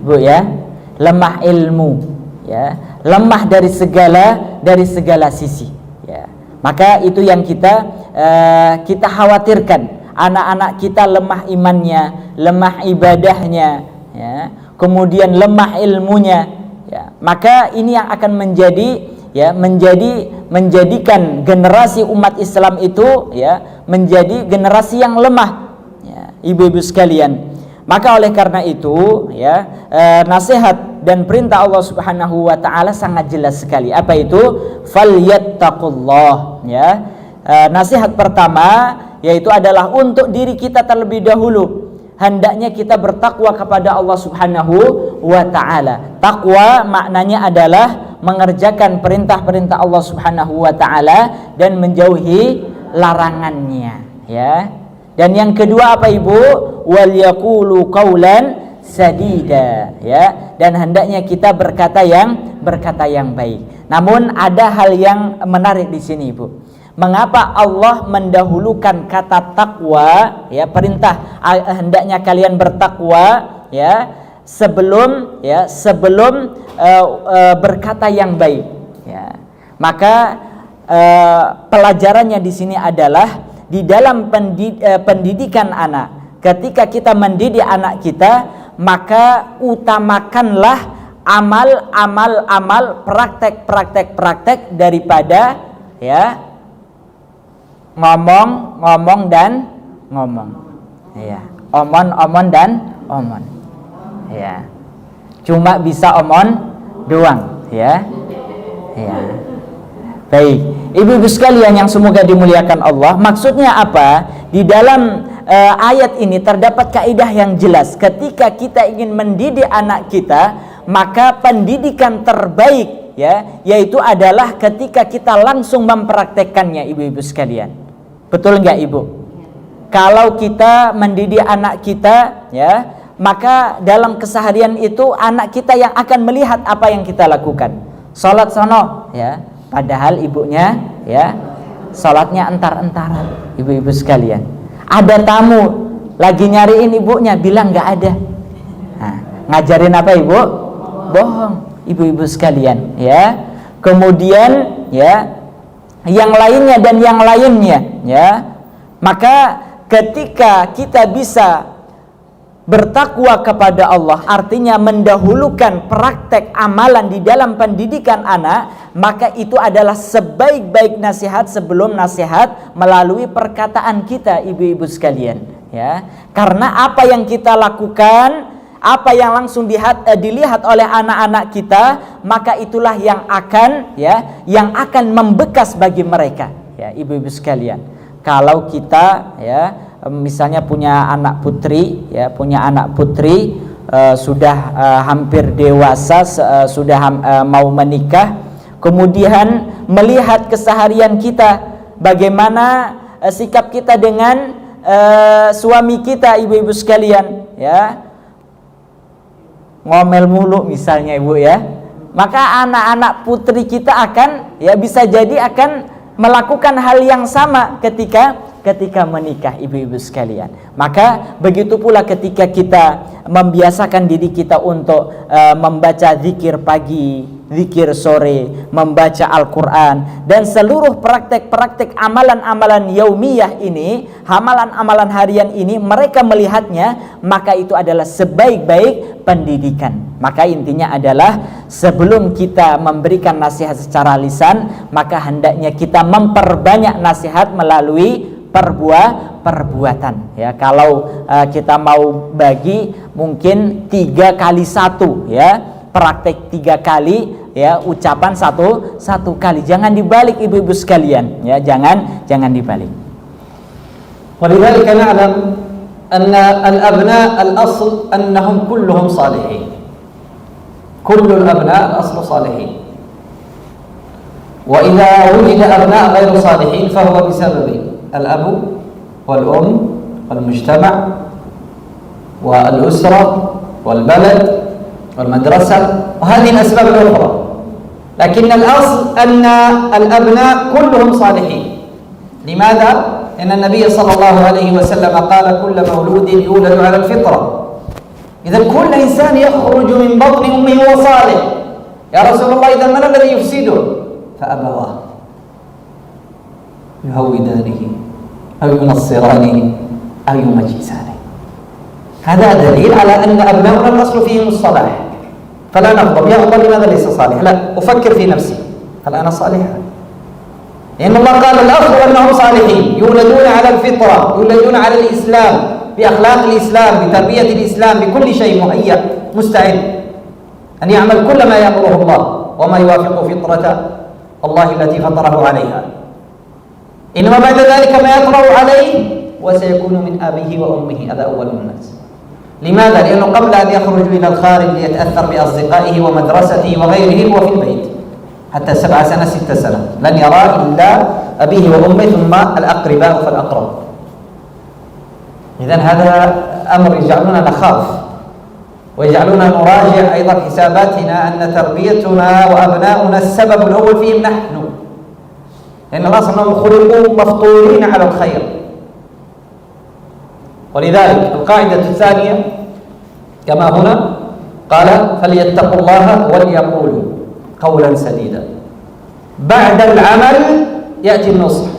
ibu, ya. Lemah ilmu, ya. Lemah dari segala sisi, ya. Maka itu yang kita khawatirkan. Anak-anak kita lemah imannya, lemah ibadahnya, ya, kemudian lemah ilmunya, ya. Maka ini yang akan menjadi ya menjadikan generasi umat Islam itu ya menjadi generasi yang lemah, ya, ibu-ibu sekalian. Maka oleh karena itu ya nasihat dan perintah Allah Subhanahu wa taala sangat jelas sekali. Apa itu? Falyattaqullah, ya. Nasihat pertama yaitu adalah untuk diri kita terlebih dahulu. Hendaknya kita bertakwa kepada Allah Subhanahu wa taala. Takwa maknanya adalah mengerjakan perintah-perintah Allah Subhanahu wa taala dan menjauhi larangannya, ya. Dan yang kedua apa Ibu? Wal yaqulu qaulan sadida, ya. Dan hendaknya kita berkata yang baik. Namun ada hal yang menarik di sini, Ibu. Mengapa Allah mendahulukan kata takwa, ya, perintah hendaknya kalian bertakwa, ya, sebelum berkata yang baik, ya. Maka pelajarannya di sini adalah di dalam pendidikan anak. Ketika kita mendidik anak kita, maka utamakanlah amal, praktek daripada, ya, ngomong dan ngomong, ya, omon dan omon, ya. Cuma bisa omon doang, ya. Baik, ibu-ibu sekalian yang semoga dimuliakan Allah, maksudnya apa? Di dalam ayat ini terdapat kaidah yang jelas. Ketika kita ingin mendidik anak kita, maka pendidikan terbaik, ya, yaitu adalah ketika kita langsung mempraktekkannya, ibu-ibu sekalian. Betul nggak Ibu? Kalau kita mendidik anak kita, ya, maka dalam keseharian itu anak kita yang akan melihat apa yang kita lakukan. Sholat sono, ya, padahal ibunya, ya, sholatnya entar-entaran, ibu-ibu sekalian. Ada tamu lagi nyariin ibunya, bilang nggak ada. Nah, ngajarin apa Ibu? Bohong, ibu-ibu sekalian, ya. Kemudian, ya, yang lainnya dan yang lainnya, ya. Maka ketika kita bisa bertakwa kepada Allah, artinya mendahulukan praktek amalan di dalam pendidikan anak, maka itu adalah sebaik-baik nasihat sebelum nasihat melalui perkataan kita, ibu-ibu sekalian, ya. Karena apa yang kita lakukan, apa yang langsung dilihat oleh anak-anak kita, maka itulah yang akan, ya, yang akan membekas bagi mereka, ya, ibu-ibu sekalian. Kalau kita, ya, misalnya punya anak putri, ya, sudah hampir dewasa, sudah mau menikah, kemudian melihat keseharian kita, bagaimana sikap kita dengan suami kita, ibu-ibu sekalian, ya, ngomel mulu misalnya Ibu, ya, maka anak-anak putri kita akan, ya, bisa jadi akan melakukan hal yang sama ketika menikah, ibu-ibu sekalian. Maka begitu pula ketika kita membiasakan diri kita untuk membaca zikir pagi, zikir sore, membaca Al-Quran, dan seluruh praktek-praktek amalan-amalan yaumiyah ini, amalan-amalan harian ini, mereka melihatnya, maka itu adalah sebaik-baik pendidikan. Maka intinya adalah sebelum kita memberikan nasihat secara lisan, maka hendaknya kita memperbanyak nasihat melalui perbuatan, ya. Kalau kita mau bagi mungkin 3 kali 1, ya, praktek 3 kali, ya, ucapan satu kali. Jangan dibalik ibu-ibu sekalian, ya, jangan dibalik. ولذلك نعلم أن الأبناء الأصل أنهم كلهم صالحين. كل الأبناء الأصل صالحين. وإذا وجد أبناء غير صالحين فهو بسبب الأب والأم والمجتمع والأسرة والبلد والمدرسة وهذه الأسباب الأخرى. لكن الأصل أن الأبناء كلهم صالحين. لماذا؟ لأن النبي صلى الله عليه وسلم قال كل مولود يولد على الفطرة. إذا كل إنسان يخرج من بطن أمه وهو صالح. يا رسول الله إذا من الذي يفسده؟ فأبواه يهودانه أو ينصرانه أو يمجسانه. هذا دليل على أن أبناؤنا الأصل فيهم الصلاح. فلا نغضب، يا الله لماذا ليس صالح؟ لا، أفكر في نفسي، هل أنا صالحة؟ لأن الله قال الأصل أنهم صالحين، يولدون على الفطرة، يولدون على الإسلام، بأخلاق الإسلام، بتربية الإسلام، بكل شيء مهيأ مستعد أن يعمل كل ما يأمره الله وما يوافق فطرة الله التي فطره عليها. إنما بعد ذلك ما يطرأ عليه وسيكون من أبيه وأمه، هذا أول الناس. لماذا؟ لأنه قبل أن يخرج إلى الخارج ليتأثر بأصدقائه ومدرسته وغيره هو في البيت حتى 7 سنة 6 سنة لن يرى إلا أبيه وأمه ثم الأقرباء فالأقرب. إذن هذا أمر يجعلنا نخاف ويجعلنا نراجع أيضا حساباتنا أن تربيتنا وأبناؤنا السبب الأول فيهم نحن، لأن الله سبحانه خلقوا مفطورين على الخير. ولذلك القاعدة الثانية كما هنا قال فليتقوا الله وليقولوا قولا سديدا. بعد العمل يأتي النصح.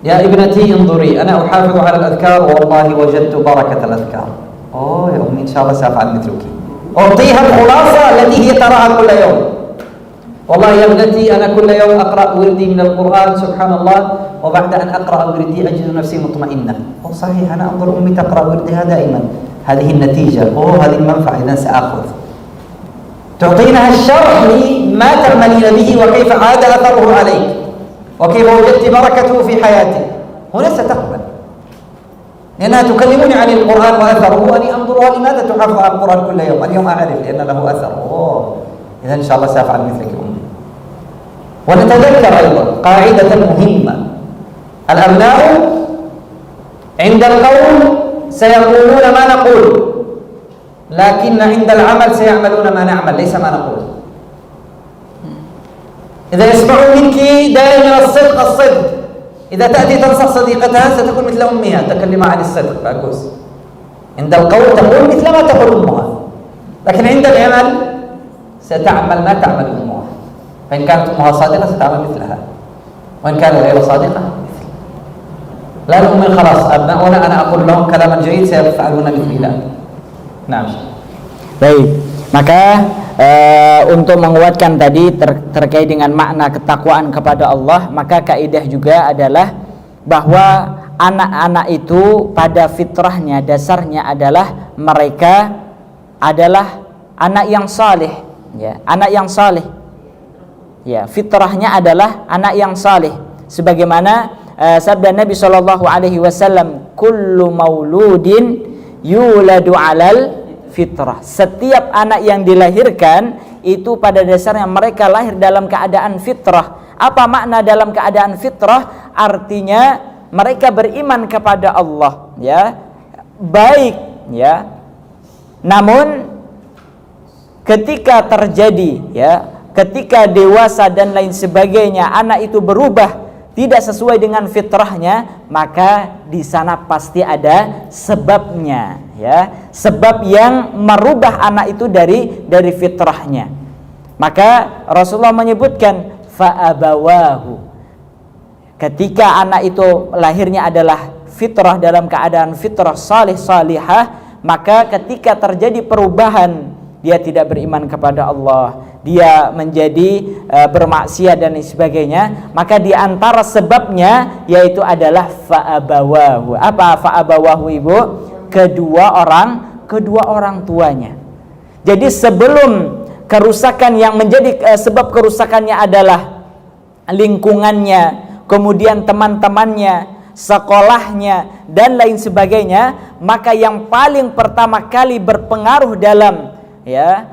يا ابنتي انظري أنا أحافظ على الأذكار والله وجدت بركة الأذكار. يا أمي إن شاء الله سأفعل مثلك. أعطيها الخلاصة التي هي تراها كل يوم. والله يا ابنتي أنا كل يوم أقرأ وردي من القرآن سبحان الله، وبعد أن أقرأ وردي أجد نفسي مطمئنة. صحيح أنا أنظر أمي تقرأ وردها دائما، هذه النتيجة، هذه المنفعة، إذا سأخذ. تعطينها الشرح لما تعملين به وكيف عاد أثره عليك وكيف وجدت بركته في حياتك. هنا ستقبل، لأنها تكلمني عن القرآن وأثره وأني أنظرها لماذا تحفظ على القرآن كل يوم. اليوم أعرف لأن له أثر. إذا إن شاء الله سأفعل مثلك أمي. ونتذكر أيضا قاعدة مهمة: الأبناء عند القول سيقولون ما نقول، لكن عند العمل سيعملون ما نعمل ليس ما نقول. إذا يسمعون منك دائما الصدق الصدق، إذا تأتي تنصح صديقتها ستكون مثل أمها تكلم عن الصدق فأكوس. عند القول تقول مثل ما تقول أمها، لكن عند العمل ستعمل ما تعمل أمها. فإن كانت أمها صادقة ستعمل مثلها، وإن كانت غير صادقة مثل. لا نؤمن خلاص أبناؤنا أنا أقول لهم كلاما جيد سيفعلون مثلي. لا. Nah. Baik, maka untuk menguatkan tadi terkait dengan makna ketakwaan kepada Allah, maka kaidah juga adalah bahwa anak-anak itu pada fitrahnya, dasarnya adalah mereka adalah anak yang saleh, ya, anak yang saleh. Ya, fitrahnya adalah anak yang saleh. Sebagaimana sabda Nabi SAW, kullu mauludin yuladu alal fitrah. Setiap anak yang dilahirkan itu pada dasarnya mereka lahir dalam keadaan fitrah. Apa makna dalam keadaan fitrah? Artinya mereka beriman kepada Allah, ya, baik, ya. Namun ketika terjadi, ya, ketika dewasa dan lain sebagainya, anak itu berubah tidak sesuai dengan fitrahnya, maka di sana pasti ada sebabnya, ya, sebab yang merubah anak itu dari fitrahnya. Maka Rasulullah menyebutkan fa'abawahu, ketika anak itu lahirnya adalah fitrah, dalam keadaan fitrah salih salihah, maka ketika terjadi perubahan, dia tidak beriman kepada Allah, dia menjadi bermaksiat dan sebagainya, maka di antara sebabnya yaitu adalah fa'abawahu. Apa fa'abawahu, Ibu? Kedua orang tuanya. Jadi sebelum kerusakan yang menjadi sebab kerusakannya adalah lingkungannya, kemudian teman-temannya, sekolahnya dan lain sebagainya, maka yang paling pertama kali berpengaruh dalam, ya,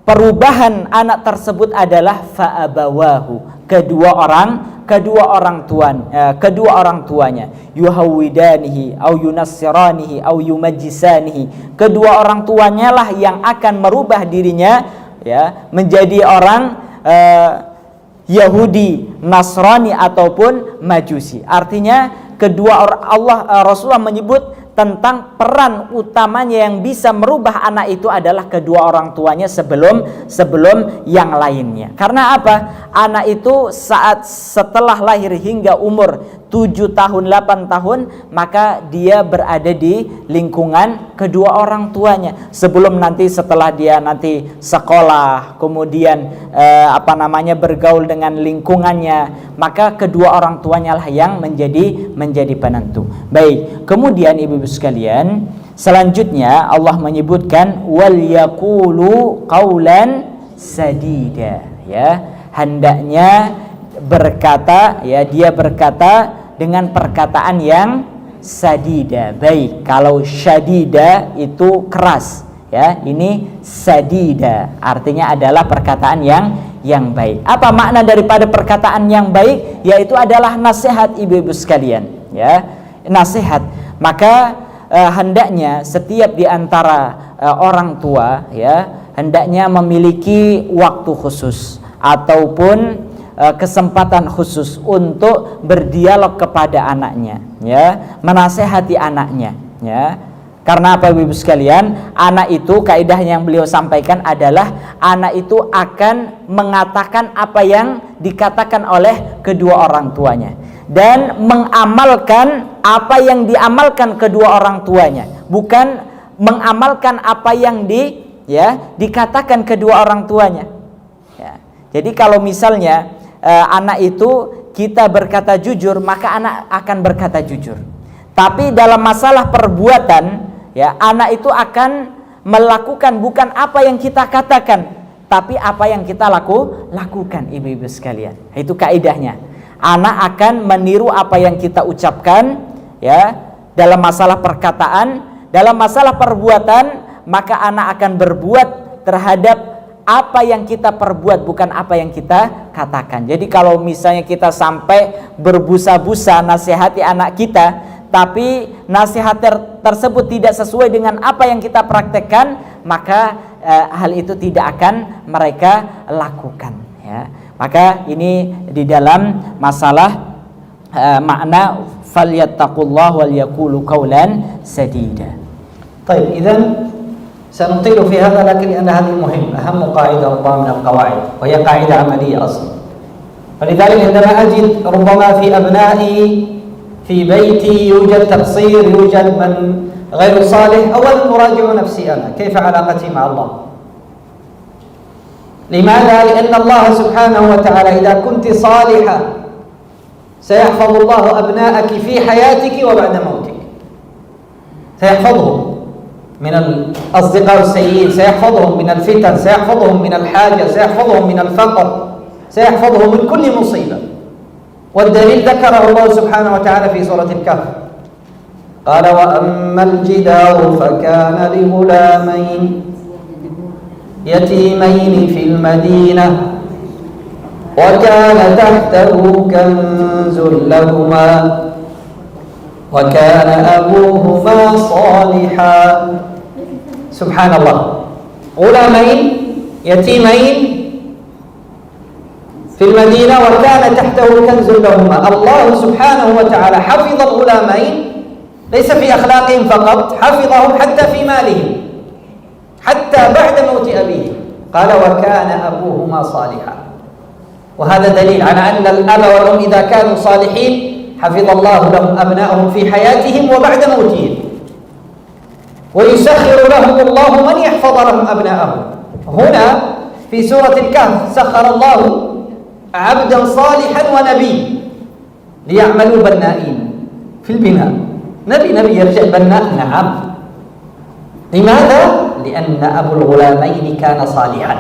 perubahan anak tersebut adalah fa'abawahu, kedua orang tuanya, yuhawidanihi au yunassiranihi au yumajjisanihi. Kedua orang tuanya lah yang akan merubah dirinya, ya, menjadi orang Yahudi, Nasrani ataupun Majusi. Artinya Rasulullah menyebut tentang peran utamanya yang bisa merubah anak itu adalah kedua orang tuanya sebelum yang lainnya. Karena apa? Anak itu setelah lahir hingga umur 7 tahun, 8 tahun, maka dia berada di lingkungan kedua orang tuanya. Sebelum nanti setelah dia nanti sekolah, kemudian bergaul dengan lingkungannya, maka kedua orang tuanya lah yang menjadi penentu. Baik, kemudian ibu-ibu sekalian, selanjutnya Allah menyebutkan wal yaqulu qaulan sadida, ya. Hendaknya berkata, ya, dia berkata dengan perkataan yang sadida. Baik, kalau syadida itu keras, ya, ini sadida artinya adalah perkataan yang baik. Apa makna daripada perkataan yang baik? Yaitu adalah nasihat ibu-ibu sekalian, ya, nasihat. Maka hendaknya setiap di antara orang tua, ya, hendaknya memiliki waktu khusus ataupun kesempatan khusus untuk berdialog kepada anaknya, ya, menasehati anaknya, ya. Karena apa ibu sekalian? Anak itu kaidah yang beliau sampaikan adalah anak itu akan mengatakan apa yang dikatakan oleh kedua orang tuanya dan mengamalkan apa yang diamalkan kedua orang tuanya, bukan mengamalkan apa yang dikatakan kedua orang tuanya. Jadi kalau misalnya anak itu kita berkata jujur, maka anak akan berkata jujur. Tapi dalam masalah perbuatan, ya, anak itu akan melakukan bukan apa yang kita katakan, tapi apa yang kita lakukan, ibu-ibu sekalian. Itu kaidahnya. Anak akan meniru apa yang kita ucapkan, ya, dalam masalah perkataan, dalam masalah perbuatan, maka anak akan berbuat terhadap apa yang kita perbuat, bukan apa yang kita katakan. Jadi kalau misalnya kita sampai berbusa-busa nasihati anak kita, tapi nasihat tersebut tidak sesuai dengan apa yang kita praktekkan, maka hal itu tidak akan mereka lakukan, ya. Maka ini di dalam masalah makna falyattaqullah wal yaqulu qawlan sadida. طيب إذن سنطيل في هذا لكن لأن هذه مهمة، أهم قاعدة ربما من القواعد، وهي قاعدة عملية أصلا. فلذلك عندما أجد ربما في أبنائي في بيتي يوجد تقصير، يوجد من غير صالح، أولا أراجع نفسي أنا كيف علاقتي مع الله. لماذا؟ لأن الله سبحانه وتعالى إذا كنت صالحة سيحفظ الله أبناءك في حياتك وبعد موتك، سيحفظهم من الأصدقاء السيئين، سيحفظهم من الفتن، سيحفظهم من الحاجة، سيحفظهم من الفقر، سيحفظهم من كل مصيبة. والدليل ذكره الله سبحانه وتعالى في سورة الكهف، قال وأما الجدار فكان لغلامين يتيمين في المدينة وكان تحته كنز لهما وكان أبوهما صالحا. سبحان الله، غلامين يتيمين في المدينة وكان تحته كنز لهما. الله سبحانه وتعالى حفظ الغلامين ليس في أخلاقهم فقط، حفظهم حتى في مالهم، حتى بعد موت أبيه. قال وكان أبوهما صالحا. وهذا دليل على أن الأب والأم إذا كانوا صالحين حفظ الله لهم أبنائهم في حياتهم وبعد موتهم، ويسخر لهم الله من يحفظ لهم أبنائهم. هنا في سورة الكهف سخر الله عبدا صالحا ونبي ليعملوا بنائين في البناء. نبي يرجع بناء، نعم. لماذا؟ لأن أبو الغلامين كان صالحا.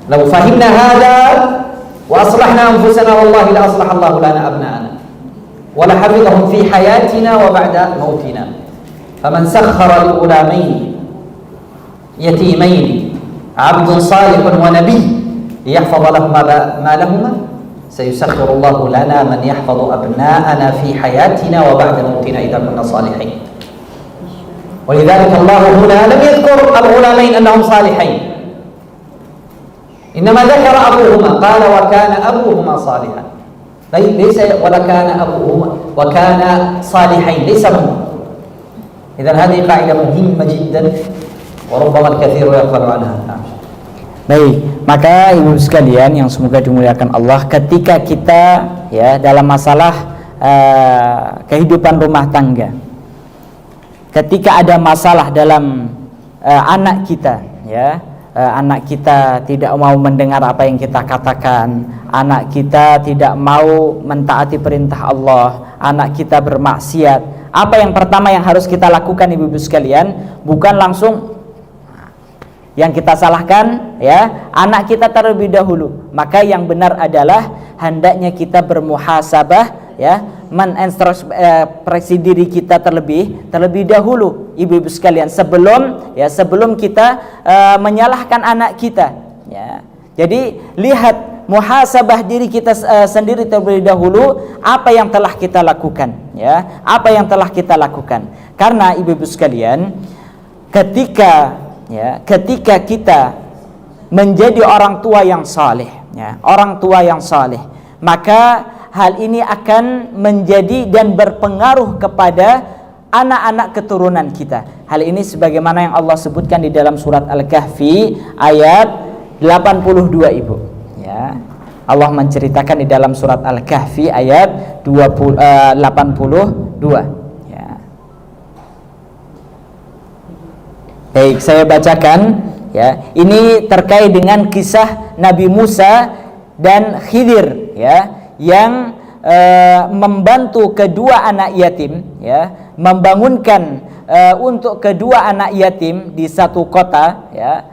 لو فهمنا هذا وأصلحنا أنفسنا والله لأصلح الله لنا أبناءنا ولحفظهم في حياتنا وبعد موتنا. فمن سخر الغلامين يتيمين عبد صالح ونبي ليحفظ لهما مالهما سيسخر الله لنا من يحفظ أبناءنا في حياتنا وبعد موتنا إذا كنا صالحين. ولذلك الله هنا لم يذكر الغلامين أنهم صالحين، إنما ذكر أبوهما، قال وكان أبوهما صالحا، ليس وكان أبوهما وكان صالحين، ليس هما. إذن هذه قاعدة مهمة جدا وربما الكثير يغفل عنها. Baik, maka ibu sekalian yang semoga dimuliakan Allah, ketika kita ya dalam masalah kehidupan rumah tangga, ketika ada masalah dalam anak kita, ya anak kita tidak mau mendengar apa yang kita katakan, anak kita tidak mau mentaati perintah Allah, anak kita bermaksiat, apa yang pertama yang harus kita lakukan ibu-ibu sekalian? Bukan langsung yang kita salahkan ya anak kita terlebih dahulu. Maka yang benar adalah hendaknya kita bermuhasabah ya, menintrospeksi diri kita terlebih dahulu ibu-ibu sekalian sebelum kita menyalahkan anak kita ya. Jadi lihat muhasabah diri kita sendiri terlebih dahulu, apa yang telah kita lakukan ya, apa yang telah kita lakukan. Karena ibu-ibu sekalian, ketika kita menjadi orang tua yang saleh ya, orang tua yang saleh, maka hal ini akan menjadi dan berpengaruh kepada anak-anak keturunan kita. Hal ini sebagaimana yang Allah sebutkan di dalam surat Al-Kahfi ayat 82 ibu ya. Allah menceritakan di dalam surat Al-Kahfi ayat 82 ya. Baik, saya bacakan ya. Ini terkait dengan kisah Nabi Musa dan Khidir ya, yang membantu kedua anak yatim ya, membangunkan untuk kedua anak yatim di satu kota ya.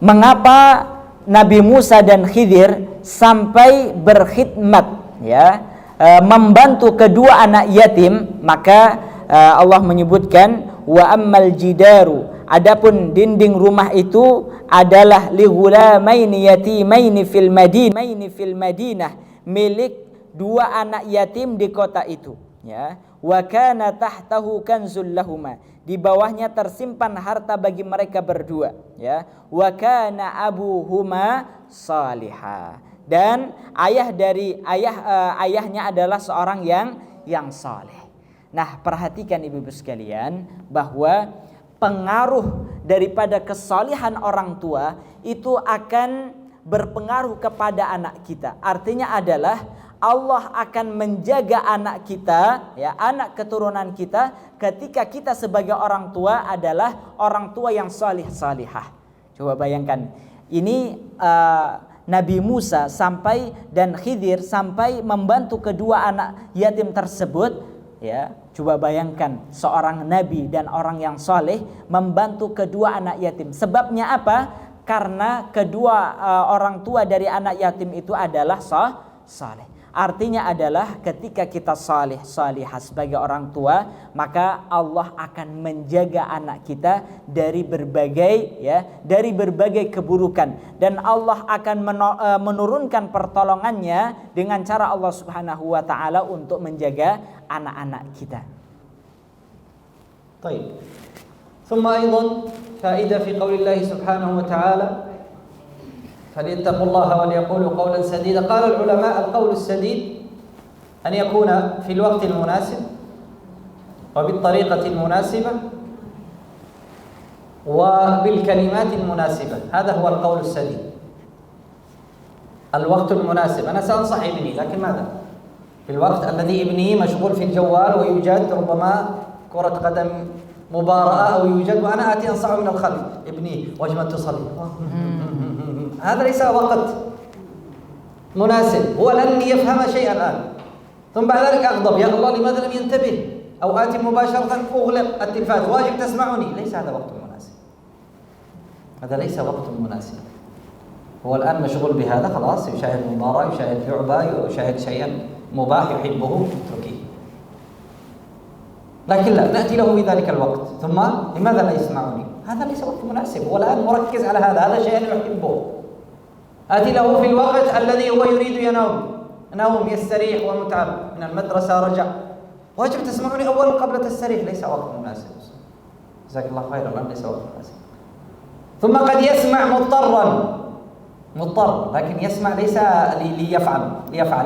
Mengapa Nabi Musa dan Khidir sampai berkhidmat ya, membantu kedua anak yatim? Maka Allah menyebutkan wa ammal jidaru, adapun dinding rumah itu adalah li ghulamaini yatimaini fil madinah, milik dua anak yatim di kota itu ya. Wa kana tahtahu kanzul lahuma, di bawahnya tersimpan harta bagi mereka berdua ya. Wa kana abuhuma salihah, dan ayahnya adalah seorang yang saleh. Nah, perhatikan ibu-ibu sekalian bahwa pengaruh daripada kesalehan orang tua itu akan berpengaruh kepada anak kita. Artinya adalah Allah akan menjaga anak kita ya, anak keturunan kita, ketika kita sebagai orang tua adalah orang tua yang salih-salihah. Coba bayangkan, ini Nabi Musa dan Khidir sampai membantu kedua anak yatim tersebut ya. Coba bayangkan seorang nabi dan orang yang saleh membantu kedua anak yatim. Sebabnya apa? Karena kedua orang tua dari anak yatim itu adalah saleh. Artinya adalah ketika kita salihah sebagai orang tua, maka Allah akan menjaga anak kita dari berbagai keburukan, dan Allah akan menurunkan pertolongannya dengan cara Allah Subhanahu wa taala untuk menjaga anak-anak kita. طيب. ثم أيضا فائدة في قول الله سبحانه وتعالى فليتقوا الله وليقولوا قولا سديدا. قال العلماء القول السديد أن يكون في الوقت المناسب وبالطريقة المناسبة وبالكلمات المناسبة، هذا هو القول السديد. الوقت المناسب، أنا سأنصح ابني، لكن ماذا؟ في الوقت الذي ابني مشغول في الجوال ويوجد ربما كرة قدم مباراة أو يوجد وأنا آتي أنصحه من الخلف، ابني واجب تصلي. هذا ليس وقت مناسب، هو لن يفهم شيئا الآن، ثم بعد ذلك أغضب، يا الله لماذا لم ينتبه، أو آتي مباشرة أغلق التلفاز، واجب تسمعني. ليس هذا وقت مناسب، هذا ليس وقت مناسب. هو الآن مشغول بهذا، خلاص يشاهد مباراة، يشاهد لعبة، يشاهد شيئا مباح يحبه، اتركيه. لكن لا، نأتي له في ذلك الوقت، ثم لماذا لا يسمعني؟ هذا ليس وقت مناسب، هو الآن مركز على هذا شيء يحبه. آتي له في الوقت الذي هو يريد ينوم يستريح ومتعب، من المدرسة رجع، واجب تسمعني أولا قبل تستريح، ليس وقت مناسب. جزاك الله خيرا، الآن ليس وقت مناسب. ثم قد يسمع مضطر، لكن يسمع ليس ليفعل،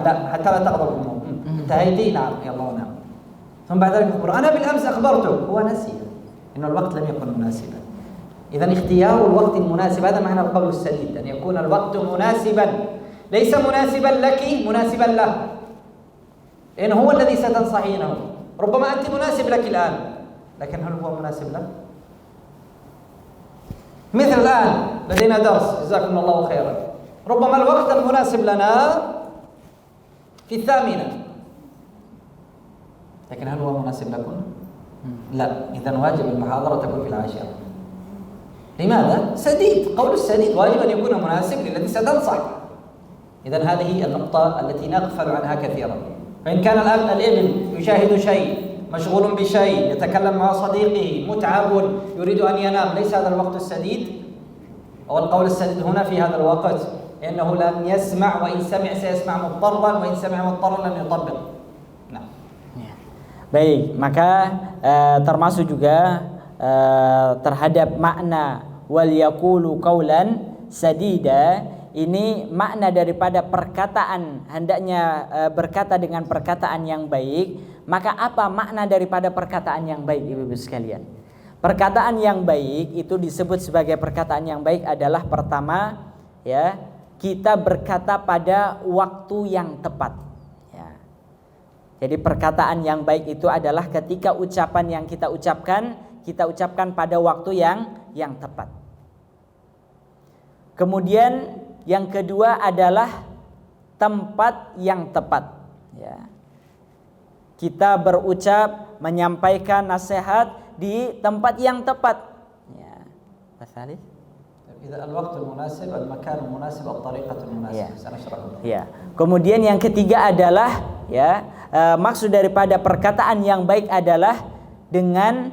لا، حتى لا تغضب أمه. انتهيتي؟ نعم، يلا نعم. ثم بعد ذلك يقول أنا بالأمس أخبرته، هو نسي إنه الوقت لم يكن مناسبا. إذا اختيار الوقت المناسب هذا معنى القول السديد، أن يكون الوقت مناسبا، ليس مناسبا لك، مناسبا له، لأنه هو الذي ستنصحينه. ربما أنت مناسب لك الآن، لكن هل هو مناسب له؟ مثل الآن لدينا درس، جزاكم الله خيرا، ربما الوقت المناسب لنا في 8، لكن هل هو مناسب لكم؟ لا، إذا واجب المحاضرة تكون في 10. لماذا؟ سديد، قول السديد واجب أن يكون مناسب للذي ستنصح. إذا هذه النقطة التي نغفل عنها كثيرا. فإن كان الابن يشاهد شيء، مشغول بشيء، يتكلم مع صديقه، متعب، يريد أن ينام، ليس هذا الوقت السديد، أو القول السديد هنا في هذا الوقت، لأنه لم يسمع، وإن سمع سيسمع مضطرا، وإن سمع مضطرا لن يطبق. Nah. Baik, maka termasuk juga terhadap makna wal yaqulu qaulan sadida, ini makna daripada perkataan, hendaknya berkata dengan perkataan yang baik. Maka apa makna daripada perkataan yang baik, Ibu-ibu sekalian? Perkataan yang baik itu disebut sebagai perkataan yang baik adalah pertama, ya, kita berkata pada waktu yang tepat, ya. Jadi perkataan yang baik itu adalah ketika ucapan yang kita ucapkan pada waktu yang tepat. Kemudian yang kedua adalah tempat yang tepat, ya. Kita berucap, menyampaikan nasihat di tempat yang tepat, ya. Masalah. إذا الوقت المناسب، المكان المناسب، الطريقة المناسبة. سنشرح. Ya. Kemudian yang ketiga adalah, ya, maksud daripada perkataan yang baik adalah dengan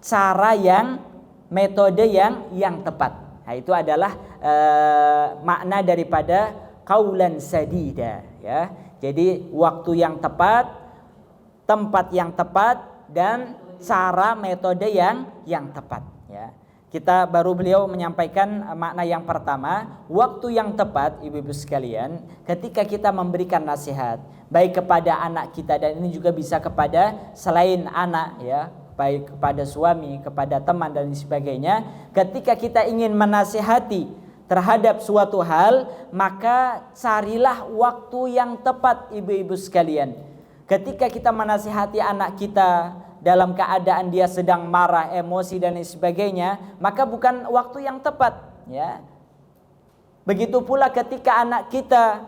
cara yang, metode yang tepat. Nah, itu adalah makna daripada qaulan sadida, ya. Jadi waktu yang tepat, tempat yang tepat, dan cara metode yang tepat, ya. Kita beliau menyampaikan makna yang pertama, waktu yang tepat, ibu-ibu sekalian, ketika kita memberikan nasihat baik kepada anak kita, dan ini juga bisa kepada selain anak, ya, baik kepada suami, kepada teman dan sebagainya. Ketika kita ingin menasihati terhadap suatu hal, maka carilah waktu yang tepat, ibu-ibu sekalian. Ketika kita menasihati anak kita dalam keadaan dia sedang marah, emosi dan sebagainya, maka bukan waktu yang tepat, ya. Begitu pula ketika anak kita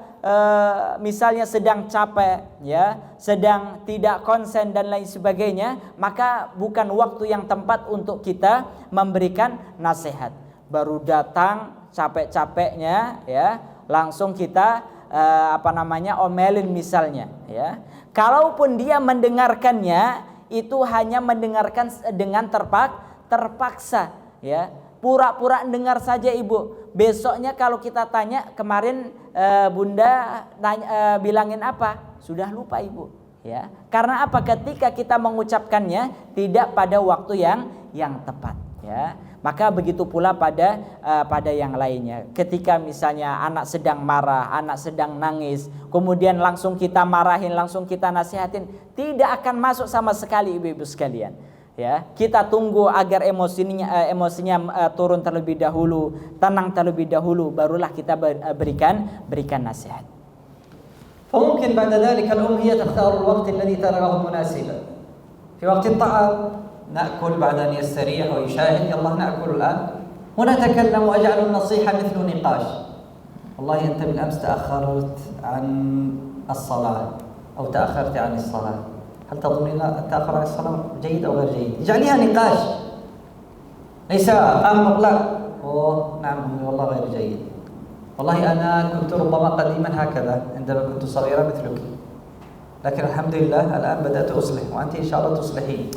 misalnya sedang capek, ya, sedang tidak konsen dan lain sebagainya, maka bukan waktu yang tepat untuk kita memberikan nasihat. Baru datang capek-capeknya, ya, langsung kita omelin misalnya, ya. Kalaupun dia mendengarkannya, itu hanya mendengarkan dengan terpaksa, ya. Pura-pura dengar saja, Ibu. Besoknya kalau kita tanya, kemarin Bunda bilangin apa? Sudah lupa, Ibu, ya. Karena apa? Ketika kita mengucapkannya tidak pada waktu yang tepat, ya. Maka begitu pula pada yang lainnya. Ketika misalnya anak sedang marah, anak sedang nangis, kemudian langsung kita marahin, langsung kita nasihatin, tidak akan masuk sama sekali, ibu-ibu sekalian. Ya, kita tunggu agar emosinya turun terlebih dahulu, tenang terlebih dahulu, barulah kita berikan nasihat. فممكن بعد ذلك الأم هي تختار الوقت الذي تراه مناسبا. في وقت الطعام نأكل بعد أن يستريح ويشاهد، يلا نأكل الآن ونتكلم وأجعل النصيحة مثل نقاش. والله أنت بالأمس تأخرت عن الصلاة أو تأخرت عن الصلاة، هل تظنين التأخر عن الصلاة جيد أو غير جيد؟ اجعليها نقاش، ليس أمر لا نعم والله غير جيد. والله أنا كنت ربما قديما هكذا عندما كنت صغيرا مثلك، لكن الحمد لله الآن بدأت أصلح وأنت إن شاء الله تصلحين.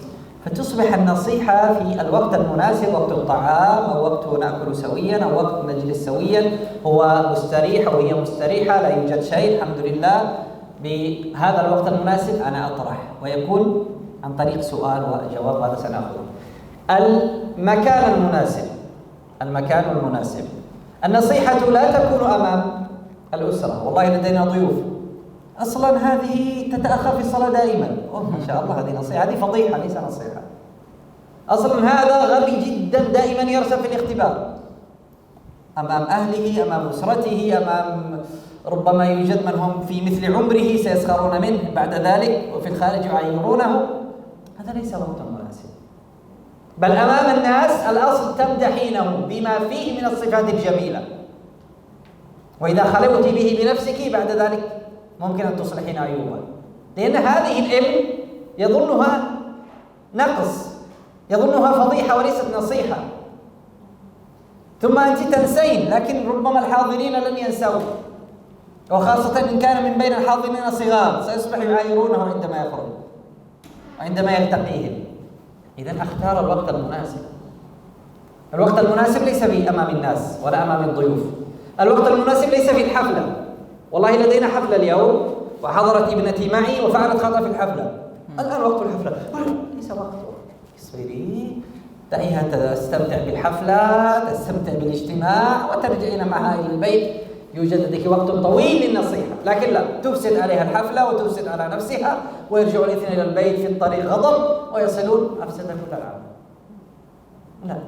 فتصبح النصيحة في الوقت المناسب، وقت الطعام أو وقت نأكل سويا أو وقت نجلس سويا، هو مستريح وهي مستريحة، لا يوجد شيء، الحمد لله بهذا الوقت المناسب أنا أطرح، ويكون عن طريق سؤال وجواب، هذا سنأخذه. المكان المناسب، المكان المناسب، النصيحة لا تكون أمام الأسرة. والله لدينا ضيوف أصلا هذه تتأخر في الصلاة دائما، ما شاء الله هذه نصيحة، هذه فضيحة ليس نصيحة. أصلا هذا غبي جدا، دائما يرسب في الاختبار أمام أهله، أمام أسرته، أمام ربما يوجد من هم في مثل عمره سيسخرون منه بعد ذلك، وفي الخارج يعايرونه. هذا ليس وقت مناسب. بل أمام الناس الأصل تمدحينه بما فيه من الصفات الجميلة، وإذا خلوت به بنفسك بعد ذلك ممكن أن تصلحين عيوبا، لأن هذه الابن يظنها نقص، يظنها فضيحة وليست نصيحة. ثم أنت تنسين، لكن ربما الحاضرين لن ينسوا، وخاصة إن كان من بين الحاضرين صغار سيصبح يعايرونه عندما يخرج وعندما يلتقيهم. إذن أختار الوقت المناسب. الوقت المناسب ليس في أمام الناس ولا أمام الضيوف. الوقت المناسب ليس في الحفلة. والله لدينا حفلة اليوم وحضرت ابنتي معي وفعلت خطأ في الحفلة. الآن وقت الحفلة، ليس وقت. اصبري، دعيها تستمتع بالحفلة، تستمتع بالاجتماع، وترجعين معها إلى البيت. يوجد لديك وقت طويل للنصيحة، لكن لا تفسد عليها الحفلة وتفسد على نفسها، ويرجعوا الاثنين إلى البيت في الطريق غضب ويصلون أفسد كل العالم. لا،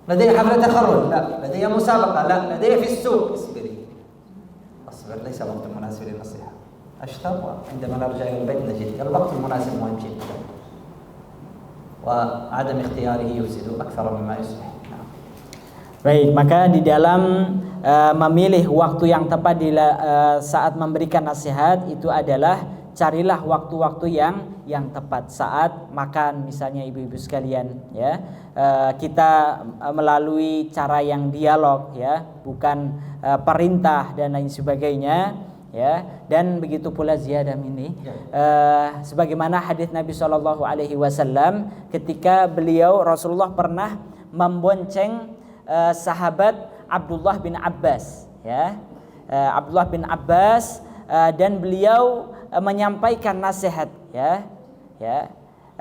لدي حفلة تخرج، لا، لدي مسابقة، لا، لدي في السوق. اصبري، اصبر، ليس وقت مناسب للنصيحة. أشتر، وعندما نرجع إلى البيت نجد الوقت المناسب مهم جدا، وعدم اختياره يفسد أكثر مما يصلح. Baik, maka di dalam memilih waktu yang tepat di saat memberikan nasihat itu adalah carilah waktu-waktu yang tepat saat makan, misalnya ibu-ibu sekalian, ya. Kita melalui cara yang dialog, ya, bukan perintah dan lain sebagainya, ya. Dan begitu pula ziyadah ini, sebagaimana hadis Nabi SAW ketika Rasulullah pernah membonceng sahabat Abdullah bin Abbas, ya, Abdullah bin Abbas, dan beliau menyampaikan nasihat, ya,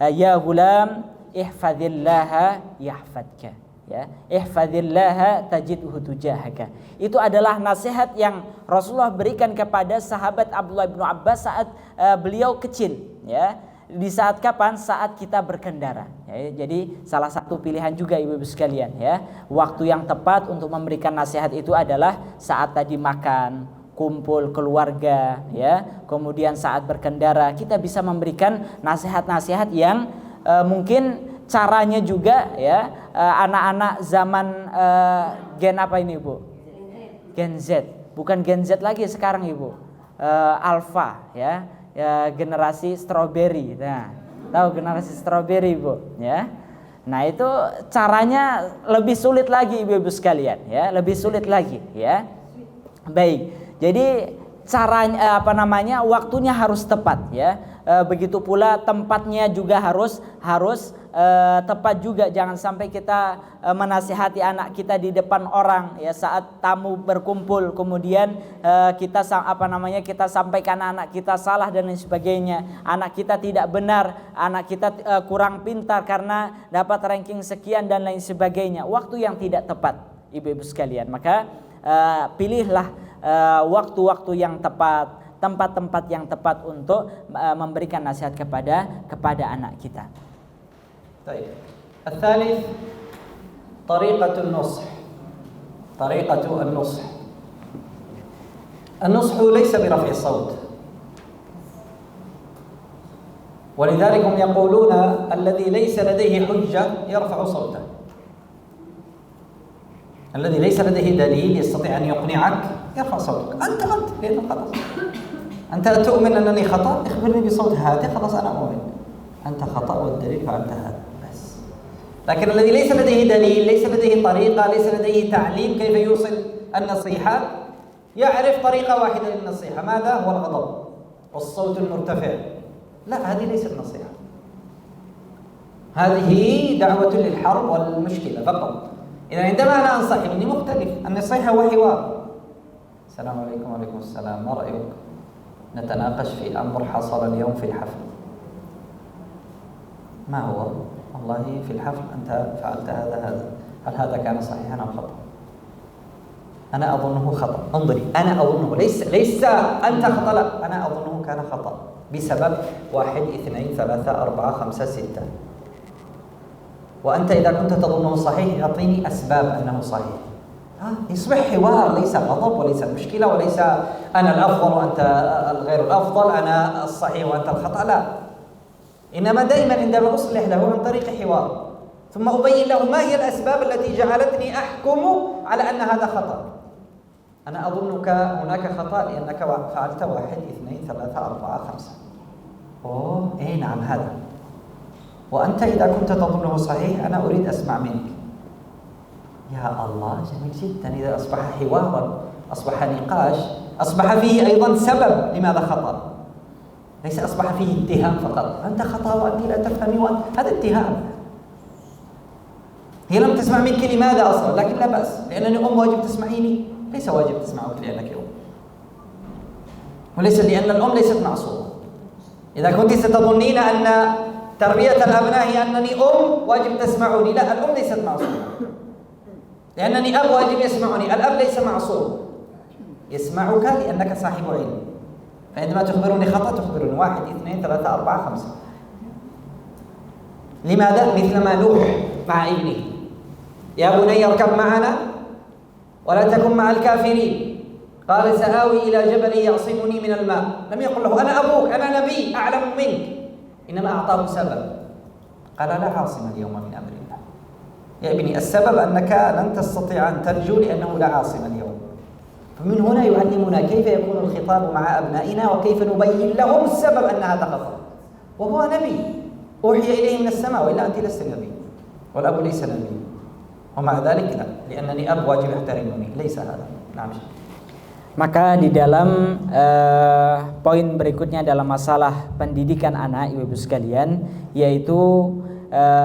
ya gulam ihfazillaha yahfadka, ya, ihfazillaha tajidhu tujahaka. Itu adalah nasihat yang Rasulullah berikan kepada sahabat Abdullah bin Abbas saat beliau kecil, ya. Di saat kapan? Saat kita berkendara, ya. Jadi salah satu pilihan juga ibu-ibu sekalian, ya, waktu yang tepat untuk memberikan nasihat itu adalah saat tadi makan, kumpul keluarga, ya. Kemudian saat berkendara kita bisa memberikan nasihat-nasihat yang mungkin caranya juga, ya, anak-anak zaman gen apa ini ibu? Gen Z, bukan Gen Z lagi sekarang ibu, Alpha, ya. Generasi strawberry. Nah, tahu generasi strawberry ibu, ya. Nah, itu caranya lebih sulit lagi ibu-ibu sekalian, ya, lebih sulit lagi, ya. Baik, jadi caranya waktunya harus tepat, ya. Begitu pula tempatnya juga harus tepat juga. Jangan sampai kita menasihati anak kita di depan orang, ya, saat tamu berkumpul, kemudian kita sampaikan anak kita salah dan lain sebagainya. Anak kita tidak benar, anak kita kurang pintar karena dapat ranking sekian dan lain sebagainya. Waktu yang tidak tepat ibu-ibu sekalian. Maka pilihlah waktu-waktu yang tepat, tempat-tempat yang tepat untuk memberikan nasihat kepada anak kita. طيب، الثالث طريقة النصح. طريقة النصح. النصح ليس برفع الصوت، ولذلك هم يقولون الذي ليس لديه حجة يرفع صوته. الذي ليس لديه دليل يستطيع أن يقنعك يرفع صوتك. أنت لأنه خلاص أنت تؤمن أنني خطأ، اخبرني بصوت هادئ، خلاص أنا مؤمن أنت خطأ والدليل فأنت هذا بس. لكن الذي ليس لديه دليل، ليس لديه طريقة، ليس لديه تعليم كيف يوصل النصيحة، يعرف طريقة واحدة للنصيحة، ماذا؟ هو الغضب والصوت المرتفع. لا، هذه ليست نصيحة، هذه دعوة للحرب والمشكلة فقط. إذا عندما أنا أنصح ابني مختلف، النصيحة هو حوار. السلام عليكم. وعليكم السلام، ما رأيك؟ نتناقش في أمر حصل اليوم في الحفل. ما هو؟ والله في الحفل أنت فعلت هذا، هل هذا كان صحيحا أم خطأ؟ أنا أظنه خطأ. انظري، أنا أظنه، ليس أنت خطأ، لا، أنا أظنه كان خطأ بسبب 1 2 3 4 5 6. وأنت إذا كنت تظنه صحيح أعطيني أسباب أنه صحيح. يصبح حوار، ليس غضب وليس مشكلة وليس أنا الأفضل وأنت الغير الأفضل، أنا الصحيح وأنت الخطأ، لا. إنما دائما عندما أصلح له عن طريق حوار ثم أبين له ما هي الأسباب التي جعلتني أحكم على أن هذا خطأ. أنا أظنك هناك خطأ لأنك فعلت 1 2 3 4 5. أوه إيه نعم هذا. وأنت إذا كنت تظنه صحيح أنا أريد أسمع منك. يا الله جميل جدا. إذا أصبح حوارا، أصبح نقاش، أصبح فيه أيضا سبب لماذا خطأ، ليس أصبح فيه اتهام فقط. أنت خطأ وأنت لا تفهمي هذا اتهام. هي لم تسمع منك لماذا أصلا، لكن لا بأس لأنني أم واجب تسمعيني، ليس واجب تسمعك لأنك أم، وليس لأن الأم ليست معصومة. إذا كنت ستظنين أن تربية الأبناء هي أنني أم واجب تسمعوني، لا، الأم ليست معصومة، لأنني أب واجب يسمعني. الأب ليس معصوم، يسمعك لأنك صاحب علم. فعندما تخبرني خطأ تخبرني 1 2 3 4 5. لماذا؟ مثلما نوح مع ابنه: يا بني اركب معنا ولا تكن مع الكافرين. قال سآوي إلى جبل يعصمني من الماء. لم يقل له أنا أبوك، أنا نبي أعلم منك، إنما أعطاه سبب. قال لا عاصم اليوم من أمر الله. يا ابني السبب أنك لن تستطيع أن تنجو لأنه لا عاصم اليوم. فمن هنا يعلمنا كيف يكون الخطاب مع أبنائنا وكيف نبين لهم السبب أن هذا خطأ. وهو نبي أوحي إليه من السماء، وإلا أنت لست نبي والأب ليس نبي، ومع ذلك لا، لأنني أب واجب يحترمني، ليس هذا. نعم. Maka di dalam poin berikutnya dalam masalah pendidikan anak, ibu-ibu sekalian, yaitu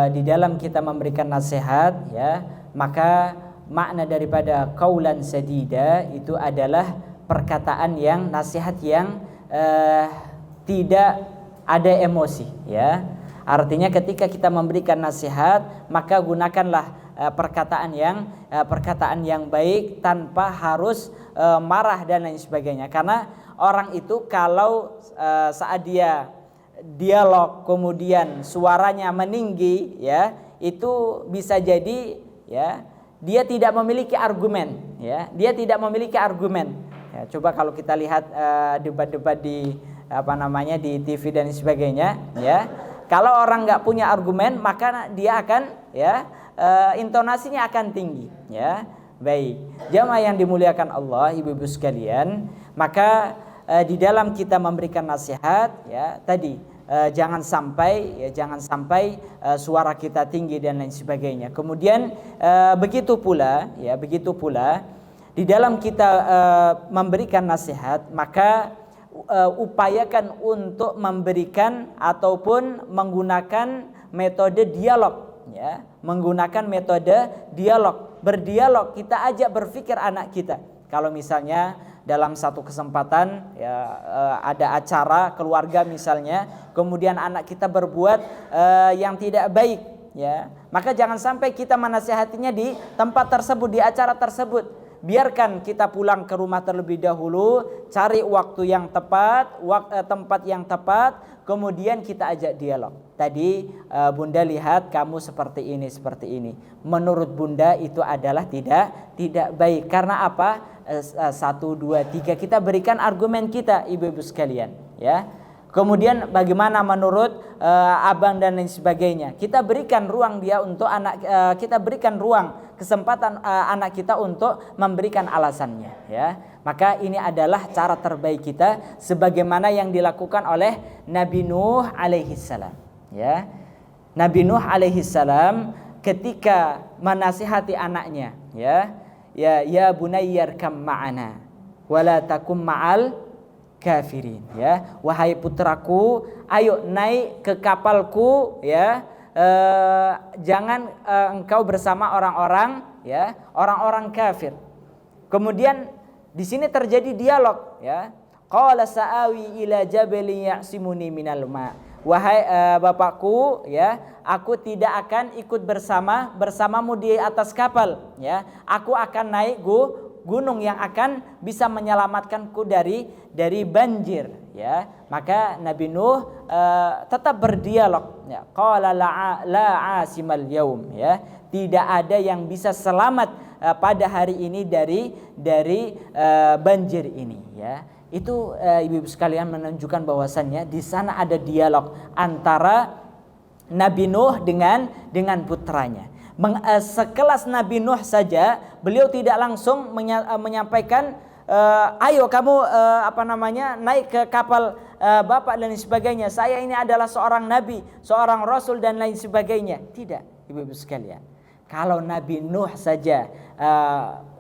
di dalam kita memberikan nasihat, ya, maka makna daripada qaulan sadida itu adalah perkataan yang, nasihat yang tidak ada emosi, ya. Artinya ketika kita memberikan nasihat, maka gunakanlah perkataan yang baik tanpa harus marah dan lain sebagainya. Karena orang itu kalau saat dia dialog kemudian suaranya meninggi, ya, itu bisa jadi, ya, dia tidak memiliki argumen, ya, dia tidak memiliki argumen. Ya, coba kalau kita lihat debat-debat di di TV dan sebagainya, ya, kalau orang nggak punya argumen maka dia akan, ya, intonasinya akan tinggi, ya. Baik, jamaah yang dimuliakan Allah, ibu-ibu sekalian, maka di dalam kita memberikan nasihat, ya, tadi jangan sampai suara kita tinggi dan lain sebagainya. Kemudian begitu pula di dalam kita memberikan nasihat, maka upayakan untuk memberikan ataupun menggunakan metode dialog, ya, menggunakan metode dialog, berdialog. Kita ajak berpikir anak kita. Kalau misalnya dalam satu kesempatan, ya, ada acara keluarga misalnya, kemudian anak kita berbuat yang tidak baik, ya, maka jangan sampai kita menasihatinya di tempat tersebut, di acara tersebut. Biarkan kita pulang ke rumah terlebih dahulu, cari waktu yang tepat, tempat yang tepat, kemudian kita ajak dialog. Tadi Bunda lihat kamu seperti ini. Menurut Bunda itu adalah tidak baik. Karena apa? 1, 2, 3 kita berikan argumen kita, ibu-ibu sekalian, ya. Kemudian bagaimana menurut abang dan lain sebagainya. Kita berikan ruang dia untuk anak, kita berikan ruang kesempatan anak kita untuk memberikan alasannya, ya. Maka ini adalah cara terbaik kita sebagaimana yang dilakukan oleh Nabi Nuh alaihi salam, ya. Nabi Nuh alaihi salam ketika menasihati anaknya, ya bunayyarkam ma'ana wala takum ma'al kafirin, ya, wahai putraku, ayo naik ke kapalku, ya, jangan engkau bersama orang-orang, ya, orang-orang kafir. Kemudian di sini terjadi dialog, ya. Qala sa'awi ila jabalin ya'simuni minal ma. Wahai bapakku, ya, aku tidak akan ikut bersamamu di atas kapal, ya. Aku akan naik gunung yang akan bisa menyelamatkanku dari banjir, ya. Maka Nabi Nuh tetap berdialog, ya. Qala la asimal yaum, ya. Tidak ada yang bisa selamat pada hari ini dari banjir ini, ya. Itu ibu-ibu sekalian menunjukkan bahwasannya di sana ada dialog antara Nabi Nuh dengan putranya. Sekelas Nabi Nuh saja, beliau tidak langsung menyampaikan, ayo kamu naik ke kapal bapak dan sebagainya. Saya ini adalah seorang nabi, seorang rasul dan lain sebagainya. Tidak, ibu-ibu sekalian. Kalau Nabi Nuh saja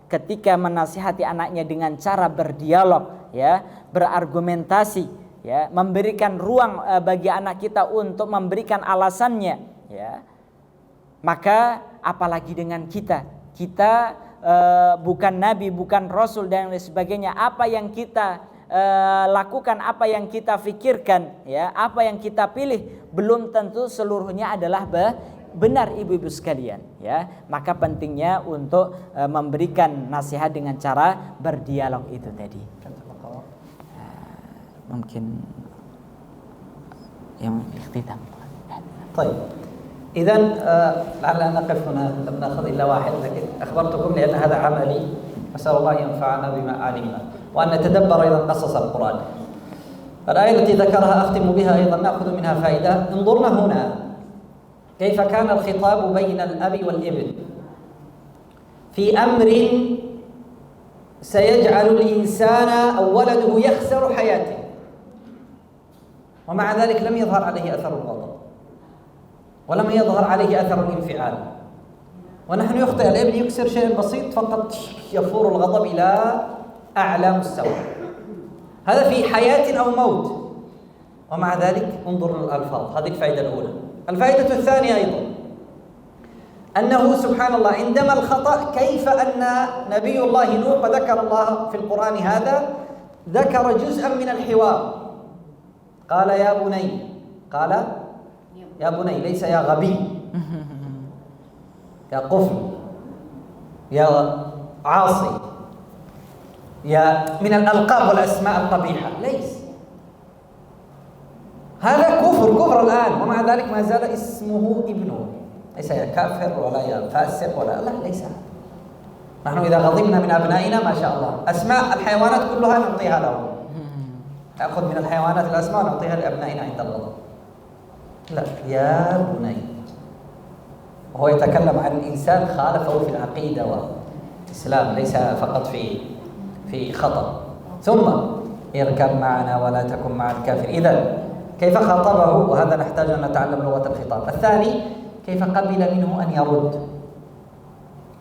ketika menasihati anaknya dengan cara berdialog, ya, berargumentasi, ya, memberikan ruang bagi anak kita untuk memberikan alasannya, ya. Maka apalagi dengan kita bukan nabi, bukan rasul dan lain sebagainya. Apa yang kita lakukan, apa yang kita pikirkan, ya, apa yang kita pilih belum tentu seluruhnya adalah benar, ibu-ibu sekalian, ya. Maka pentingnya untuk memberikan nasihat dengan cara berdialog itu tadi. Mungkin yang ikhtitam. طيب إذا لعلنا نقف هنا، لم نأخذ إلا واحد، لكن أخبرتكم لأن هذا عملي، أسأل الله ينفعنا بما علمنا وأن نتدبر أيضا قصص القرآن. الآية التي ذكرها أختم بها أيضا نأخذ منها فائدة. انظرنا هنا كيف كان الخطاب بين الأب والابن في أمر سيجعل الإنسان أو ولده يخسر حياته، ومع ذلك لم يظهر عليه أثر الغضب ولم يظهر عليه أثر الانفعال. ونحن يخطئ الابن، يكسر شيء بسيط فقط يفور الغضب إلى أعلى مستوى، هذا في حياة أو موت. ومع ذلك انظر الألفاظ. هذه الفائدة الأولى. الفائدة الثانية أيضا أنه سبحان الله عندما الخطأ، كيف أن نبي الله نوح، وذكر الله في القرآن هذا، ذكر جزءا من الحوار. قال يا بني، قال يا بني، ليس يا غبي، يا قفل، يا عاصي، يا من الألقاب والأسماء القبيحة، ليس. هذا كفر الآن، ومع ذلك ما زال اسمه ابنه، ليس يا كافر ولا يا فاسق ولا، لا، ليس. نحن إذا غضبنا من أبنائنا ما شاء الله أسماء الحيوانات كلها نعطيها لهم، نأخذ من الحيوانات الأسماء ونعطيها لأبنائنا عند الغضب. لا، يا بني، وهو يتكلم عن الإنسان خالفه في العقيدة والإسلام، ليس فقط في خطأ. ثم اركب معنا ولا تكن مع الكافر. إذن كيف خاطبه؟ وهذا نحتاج أن نتعلم لغة الخطاب. الثاني كيف قبل منه أن يرد؟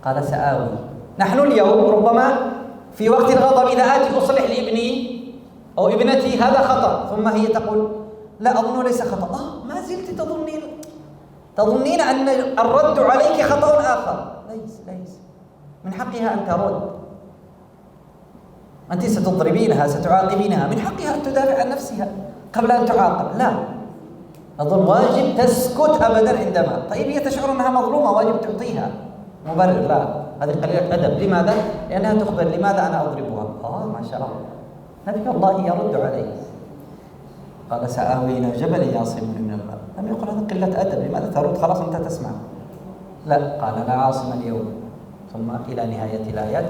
قال سآوي. نحن اليوم ربما في وقت الغضب إذا آتي أصلح لابني أو ابنتي هذا خطأ، ثم هي تقول لا أظن ليس خطأ. ما زلت تظنين أن الرد عليك خطأ آخر. ليس من حقها أن ترد. أنت ستضربينها، ستعاقبينها، من حقها أن تدافع عن نفسها قبل أن تعاقب. لا، أظن واجب تسكت أبدا عندما، طيب هي تشعر أنها مظلومة، واجب تعطيها مبرر. لا، هذه قليلة أدب. لماذا؟ لأنها تخبر لماذا أنا أضربها. ما شاء الله، هذه والله يرد عليه. قال سآوي إلى جبل يعصمني من الماء. لم يقل هذا قلة أدب، لماذا ترد؟ خلاص أنت تسمع. لا، قال لا عاصم اليوم، ثم إلى نهاية الآيات.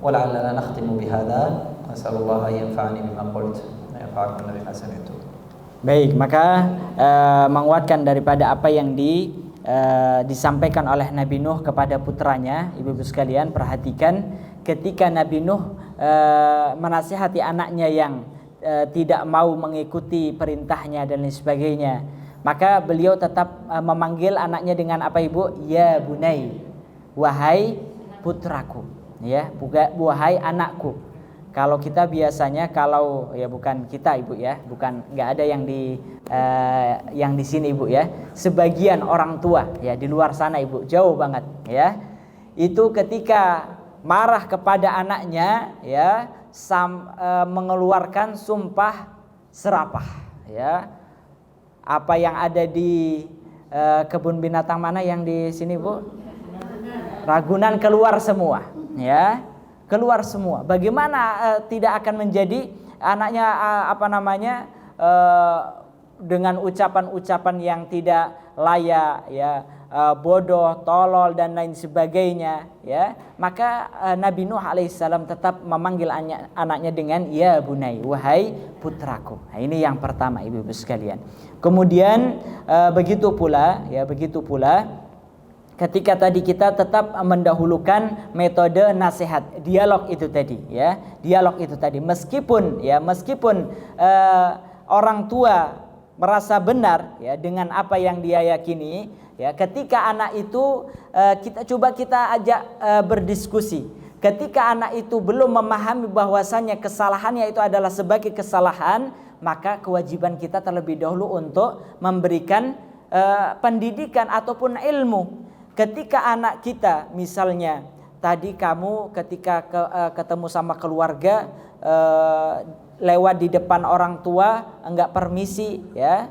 ولعلنا نختم بهذا. أسأل الله أن ينفعني بما قلت وينفعكم بما سمعتم. Baik, maka menguatkan daripada apa yang disampaikan oleh Nabi Nuh kepada putranya, ibu-ibu sekalian, perhatikan ketika Nabi Nuh menasihati anaknya yang tidak mau mengikuti perintahnya dan lain sebagainya, maka beliau tetap memanggil anaknya dengan apa, Ibu? Ya bunai, wahai putraku, ya, wahai anakku. Kalau kita biasanya, kalau ya bukan kita Ibu ya, bukan, nggak ada yang di sini Ibu ya. Sebagian orang tua ya di luar sana Ibu, jauh banget ya. Itu ketika marah kepada anaknya ya, mengeluarkan sumpah serapah ya. Apa yang ada di kebun binatang mana yang di sini Bu? Ragunan keluar semua ya. keluar semua. Bagaimana tidak akan menjadi anaknya dengan ucapan-ucapan yang tidak layak, ya, bodoh, tolol dan lain sebagainya, ya. Maka Nabi Nuh alaihissalam tetap memanggil anaknya dengan ya bunai, wahai putraku. Nah, ini yang pertama ibu-ibu sekalian. Kemudian begitu pula ketika tadi kita tetap mendahulukan metode nasihat, dialog itu tadi, ya. Dialog itu tadi meskipun orang tua merasa benar, ya, dengan apa yang dia yakini, ya, ketika anak itu kita ajak berdiskusi. Ketika anak itu belum memahami bahwasannya kesalahannya itu adalah sebagai kesalahan, maka kewajiban kita terlebih dahulu untuk memberikan pendidikan ataupun ilmu. Ketika anak kita misalnya tadi kamu ketika ketemu sama keluarga lewat di depan orang tua enggak permisi, ya.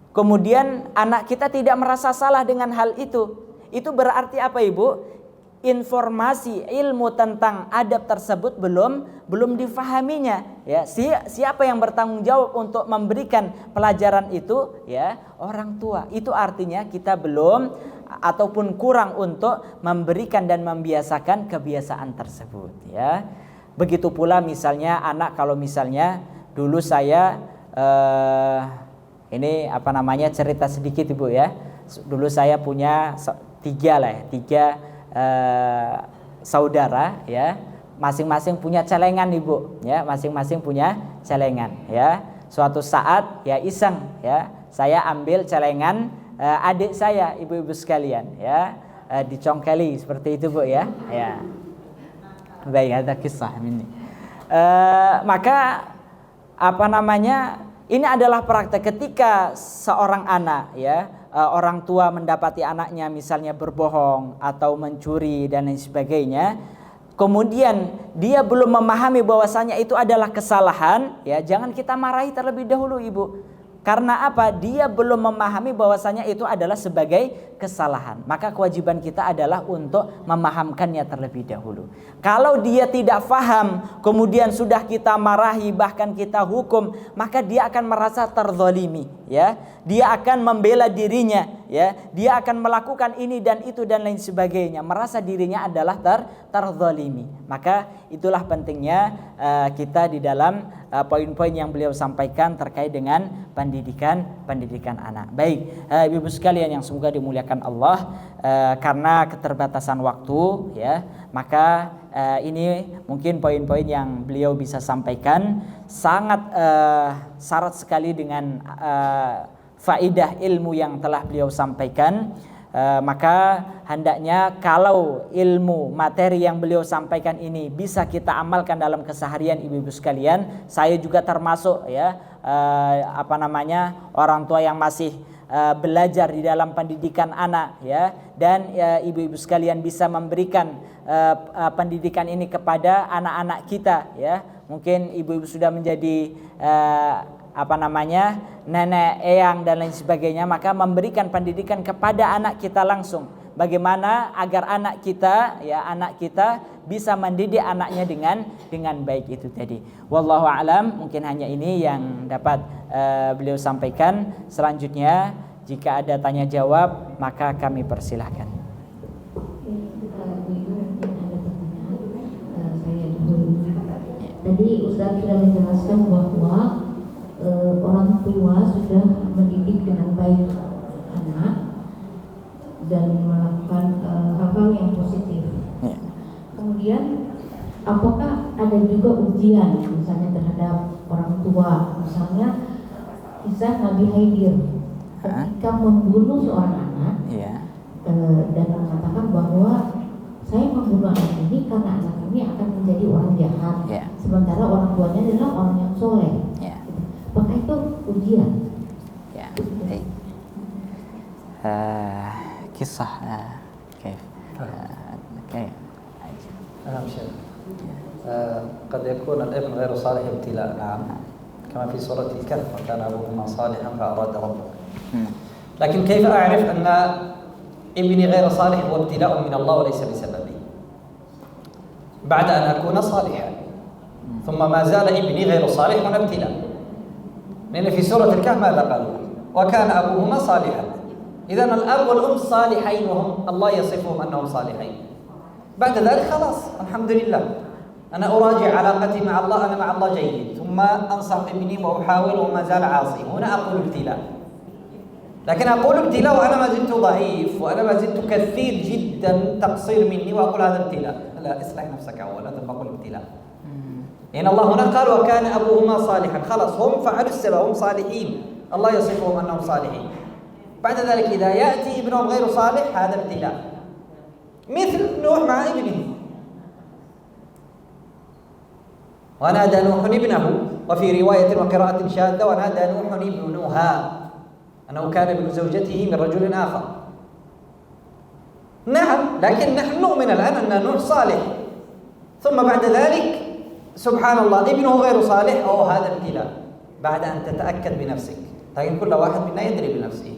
Kemudian anak kita tidak merasa salah dengan hal itu. Itu berarti apa, Ibu? Informasi ilmu tentang adab tersebut belum difahaminya, ya. Siapa yang bertanggung jawab untuk memberikan pelajaran itu? Ya, orang tua. Itu artinya kita belum ataupun kurang untuk memberikan dan membiasakan kebiasaan tersebut, ya. Begitu pula misalnya anak, kalau misalnya dulu saya ini cerita sedikit Ibu, ya. Dulu saya punya tiga saudara, ya. Masing-masing punya celengan Ibu, ya. Masing-masing punya celengan, ya. Suatu saat ya iseng, ya, saya ambil celengan adik saya, ibu-ibu sekalian, ya. Dicongkeli seperti itu Bu, ya. Ya. Baik, ada kisah ini. Maka ini adalah praktek ketika seorang anak, ya, orang tua mendapati anaknya misalnya berbohong atau mencuri dan lain sebagainya. Kemudian dia belum memahami bahwasanya itu adalah kesalahan, ya, jangan kita marahi terlebih dahulu Ibu. Karena apa? Dia belum memahami bahwasanya itu adalah sebagai kesalahan. Maka kewajiban kita adalah untuk memahamkannya terlebih dahulu. Kalau dia tidak faham, kemudian sudah kita marahi, bahkan kita hukum, maka dia akan merasa terzalimi, ya. Dia akan membela dirinya, ya. Dia akan melakukan ini dan itu dan lain sebagainya, merasa dirinya adalah terzalimi. Maka itulah pentingnya kita di dalam poin-poin yang beliau sampaikan terkait dengan pendidikan anak. Baik, ibu-ibu sekalian yang semoga dimuliakan Allah, karena keterbatasan waktu, ya, maka ini mungkin poin-poin yang beliau bisa sampaikan sangat syarat sekali dengan faidah ilmu yang telah beliau sampaikan. Maka hendaknya kalau ilmu materi yang beliau sampaikan ini bisa kita amalkan dalam keseharian ibu-ibu sekalian. Saya juga termasuk, ya, orang tua yang masih belajar di dalam pendidikan anak, ya, dan ibu-ibu sekalian bisa memberikan pendidikan ini kepada anak-anak kita, ya. Mungkin ibu-ibu sudah menjadi nenek, eyang dan lain sebagainya, maka memberikan pendidikan kepada anak kita langsung. Bagaimana agar anak kita bisa mendidik anaknya dengan baik itu tadi. Wallahu a'lam, mungkin hanya ini yang dapat beliau sampaikan. Selanjutnya jika ada tanya jawab maka kami persilahkan. Tadi Ustaz sudah menjelaskan bahwa orang tua sudah mendidik dengan baik anak dan melakukan hal-hal yang positif. Ya. Kemudian apakah ada juga ujian misalnya terhadap orang tua, misalnya kisah Nabi Khidir ketika membunuh seorang anak, Ya. Dan mengatakan bahwa saya membunuh anak ini karena anak ini akan menjadi orang jahat, Ya. sementara orang tuanya adalah orang yang soleh. Ya. Apakah itu ujian? Ya. Baik. Kisah كيف نعم شيخ. قد يكون الابن غير صالح ابتلاء، نعم، كما في سورة الكهف وكان أبوهما صالحا فأراد ربك. لكن كيف أعرف أن ابني غير صالح هو ابتلاء من الله وليس بسببه؟ بعد أن أكون صالحا، ثم ما زال ابني غير صالح هنا ابتلاء. لأن في سورة الكهف ماذا قالوا؟ وكان أبوهما صالحا. إذن الأب والأم صالحين، وهم الله يصفهم أنهم صالحين. بعد ذلك خلاص الحمد لله، أنا أراجع علاقتي مع الله، أنا مع الله جيد، ثم أنصح ابني وأحاول وما زال عاصي، هنا أقول ابتلاء. لكن أقول ابتلاء وأنا ما زلت ضعيف، وأنا ما زلت كثير جدا تقصير مني، وأقول هذا ابتلاء. لا، اصلح نفسك أولا ثم أقول ابتلاء. إن الله هنا قال وكان أبوهما صالحا، خلاص هم فعلوا السبب، هم صالحين، الله يصفهم أنهم صالحين. بعد ذلك إذا يأتي ابنهم غير صالح هذا ابتلاء، مثل نوح مع ابنه، ونادى نوح ابنه، وفي رواية وقراءة شاذة ونادى نوح ابنها أنه كان ابن زوجته من رجل آخر. نعم، لكن نحن نؤمن الآن أن نوح صالح، ثم بعد ذلك سبحان الله ابنه غير صالح، أو هذا ابتلاء بعد أن تتأكد بنفسك. لكن كل واحد منا يدري بنفسه،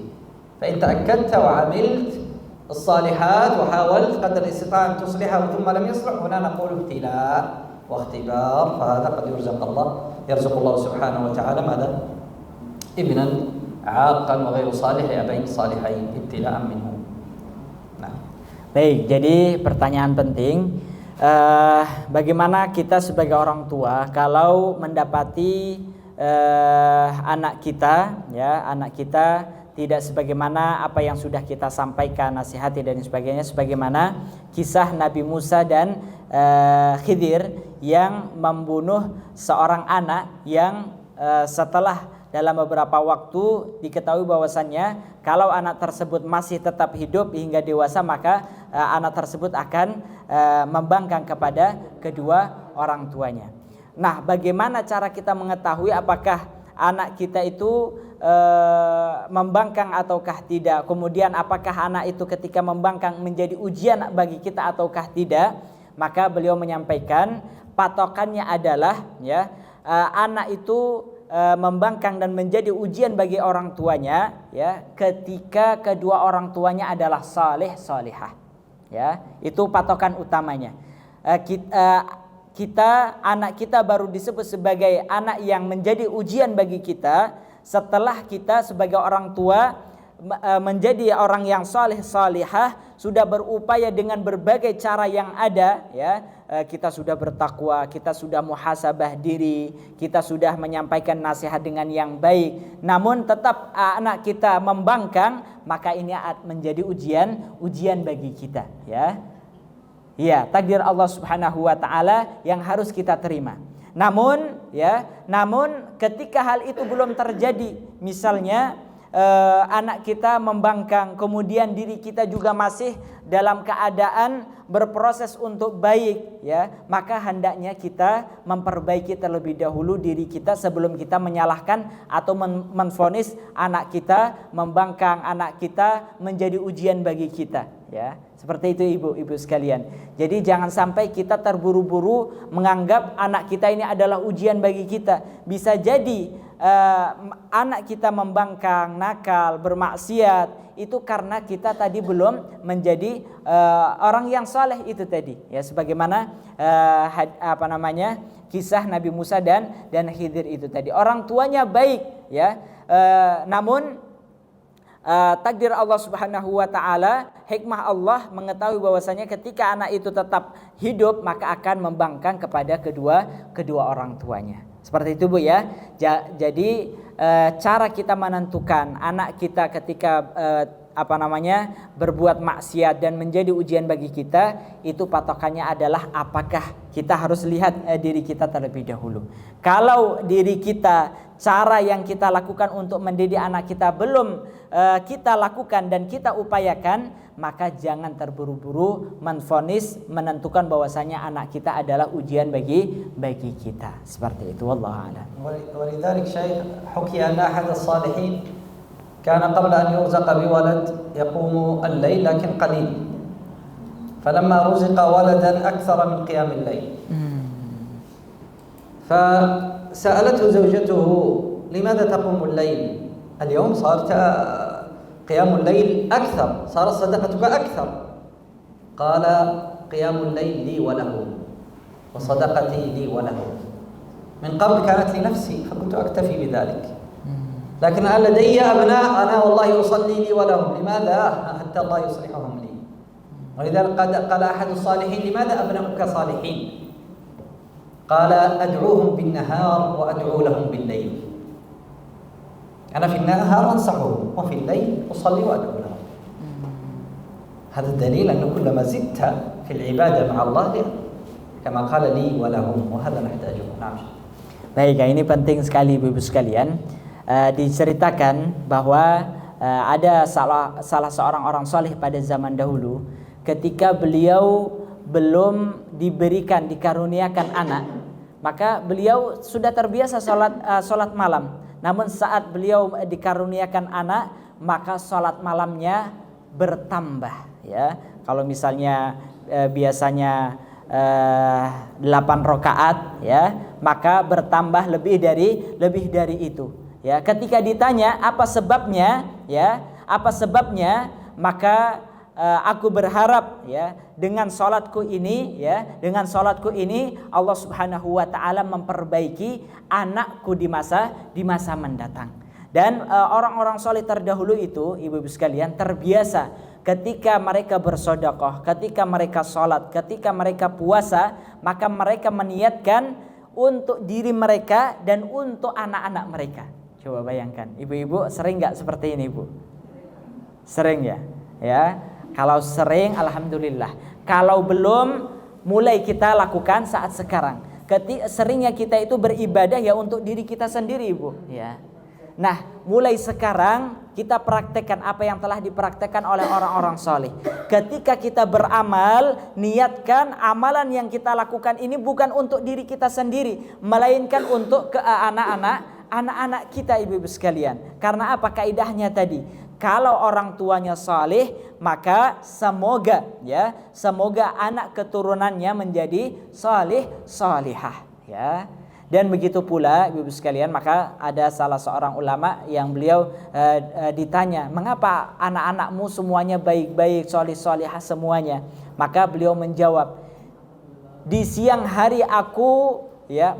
فإن تأكدت وعملت الصالحات وحاولت قدر الاستطاعة أن تصلحه ثم لم يصلح، هنا نقول ابتلاء واختبار، فهذا قد يرزق الله سبحانه وتعالى ماذا؟ ابنا عاقا وغير صالح أبين صالحين ابتلاء منه. Nah. Baik, jadi pertanyaan penting, bagaimana kita sebagai orang tua kalau mendapati anak kita tidak sebagaimana apa yang sudah kita sampaikan, nasihati dan sebagainya, sebagaimana kisah Nabi Musa dan Khidir yang membunuh seorang anak yang setelah dalam beberapa waktu diketahui bahwasannya kalau anak tersebut masih tetap hidup hingga dewasa, maka anak tersebut akan membangkang kepada kedua orang tuanya. Nah, bagaimana cara kita mengetahui apakah anak kita itu membangkang ataukah tidak? Kemudian apakah anak itu ketika membangkang menjadi ujian bagi kita ataukah tidak? Maka beliau menyampaikan patokannya adalah anak itu membangkang dan menjadi ujian bagi orang tuanya ketika kedua orang tuanya adalah saleh salihah. Itu patokan utamanya. Anak kita baru disebut sebagai anak yang menjadi ujian bagi kita setelah kita sebagai orang tua menjadi orang yang saleh salihah, sudah berupaya dengan berbagai cara yang ada, kita sudah bertakwa, kita sudah muhasabah diri, kita sudah menyampaikan nasihat dengan yang baik, namun tetap anak kita membangkang, maka ini menjadi ujian bagi kita, takdir Allah Subhanahu wa taala yang harus kita terima. Namun ketika hal itu belum terjadi, misalnya anak kita membangkang, kemudian diri kita juga masih dalam keadaan berproses untuk baik, maka hendaknya kita memperbaiki terlebih dahulu diri kita sebelum kita menyalahkan atau menvonis anak kita membangkang, anak kita menjadi ujian bagi kita, Seperti itu ibu-ibu sekalian. Jadi jangan sampai kita terburu-buru menganggap anak kita ini adalah ujian bagi kita. Bisa jadi anak kita membangkang, nakal, bermaksiat, itu karena kita tadi belum menjadi orang yang saleh itu tadi, sebagaimana kisah Nabi Musa dan Khidir itu tadi. Orang tuanya baik, namun takdir Allah Subhanahu wa taala, hikmah Allah mengetahui bahwasanya ketika anak itu tetap hidup maka akan membangkang kepada kedua orang tuanya. Seperti itu Bu ya. Jadi cara kita menentukan anak kita ketika berbuat maksiat dan menjadi ujian bagi kita, itu patokannya adalah apakah kita harus lihat diri kita terlebih dahulu. Kalau diri kita, cara yang kita lakukan untuk mendidik anak kita belum kita lakukan dan kita upayakan, maka jangan terburu-buru menvonis, menentukan bahwasanya anak kita adalah ujian bagi kita. Seperti itu, wallahu a'lam. ولذلك شيخ حكي أن أحد الصالحين كان قبل أن يرزق بولد يقوم الليل لكن قليل، فلما رزق ولدا أكثر من قيام الليل فسألته زوجته لماذا تقوم الليل؟ اليوم صارت قيام الليل أكثر، صارت صدقتك أكثر. قال قيام الليل لي وله، وصدقتي لي وله. من قبل كانت لنفسي فكنت أكتفي بذلك، لكن الآن لدي أبناء أنا والله أصلي لي ولهم. لماذا؟ حتى الله يصلحهم لي. ولذلك قال أحد الصالحين: لماذا أبناؤك صالحين؟ قال: أدعوهم بالنهار وأدعو لهم بالليل. أنا في النهار أنصحهم وفي الليل أصلي وأدعو لهم. هذا الدليل أنه كلما زدت في العبادة مع الله كما قال لي ولهم، وهذا نحتاجه. نعم. Baik, ini penting sekali Ibu-ibu sekalian. Diceritakan bahwa ada salah seorang orang soleh pada zaman dahulu, ketika beliau belum dikaruniakan anak, maka beliau sudah terbiasa sholat malam. Namun saat beliau dikaruniakan anak, maka sholat malamnya bertambah. Ya, kalau misalnya biasanya 8 rakaat, ya, maka bertambah lebih dari itu. Ya, ketika ditanya apa sebabnya, maka aku berharap, ya, dengan salatku ini Allah Subhanahu wa taala memperbaiki anakku di masa mendatang. Dan orang-orang soleh terdahulu itu, ibu-ibu sekalian, terbiasa ketika mereka bersedekah, ketika mereka sholat, ketika mereka puasa, maka mereka meniatkan untuk diri mereka dan untuk anak-anak mereka. Coba bayangkan, ibu-ibu sering nggak seperti ini, Bu? Sering ya? Ya, kalau sering, alhamdulillah. Kalau belum, mulai kita lakukan saat sekarang. Seringnya kita itu beribadah ya untuk diri kita sendiri, Ibu. Ya. Nah, mulai sekarang kita praktekkan apa yang telah dipraktekkan oleh orang-orang soleh. Ketika kita beramal, niatkan amalan yang kita lakukan ini bukan untuk diri kita sendiri, melainkan untuk ke anak-anak kita, ibu-ibu sekalian. Karena apa? Kaidahnya tadi, kalau orang tuanya saleh, maka semoga anak keturunannya menjadi saleh salihah, ya. Dan begitu pula ibu-ibu sekalian, maka ada salah seorang ulama yang beliau ditanya, mengapa anak-anakmu semuanya baik-baik, saleh-salihah semuanya? Maka beliau menjawab, di siang hari aku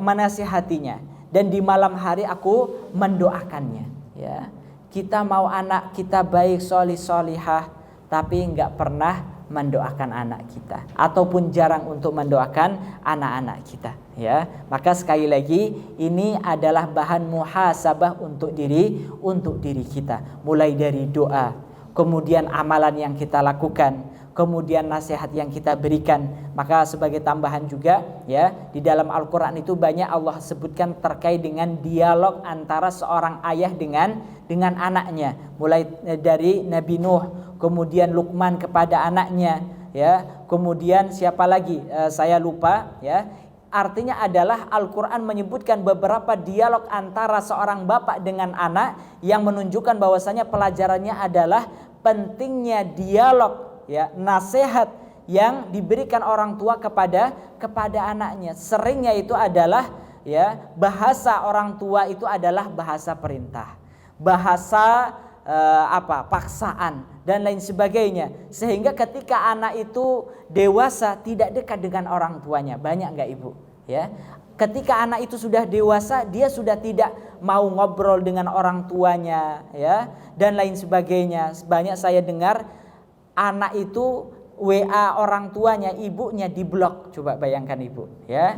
menasihatinya, dan di malam hari aku mendoakannya. Ya, kita mau anak kita baik, saleh-salihah, tapi enggak pernah mendoakan anak kita, ataupun jarang untuk mendoakan anak-anak kita, ya. Maka sekali lagi, ini adalah bahan muhasabah untuk diri kita, mulai dari doa, kemudian amalan yang kita lakukan, kemudian nasihat yang kita berikan. Maka sebagai tambahan juga, ya, di dalam Al-Qur'an itu banyak Allah sebutkan terkait dengan dialog antara seorang ayah dengan anaknya, mulai dari Nabi Nuh, kemudian Luqman kepada anaknya, ya, kemudian siapa lagi saya lupa, ya. Artinya adalah Al-Quran menyebutkan beberapa dialog antara seorang bapak dengan anak yang menunjukkan bahwasanya pelajarannya adalah pentingnya dialog, ya, nasihat yang diberikan orang tua kepada anaknya. Seringnya itu adalah, ya, bahasa orang tua itu adalah bahasa perintah, bahasa paksaan dan lain sebagainya, sehingga ketika anak itu dewasa tidak dekat dengan orang tuanya. Banyak enggak, Ibu? Ya, ketika anak itu sudah dewasa, dia sudah tidak mau ngobrol dengan orang tuanya, ya, dan lain sebagainya. Banyak saya dengar anak itu WA orang tuanya, ibunya diblok. Coba bayangkan, Ibu, ya,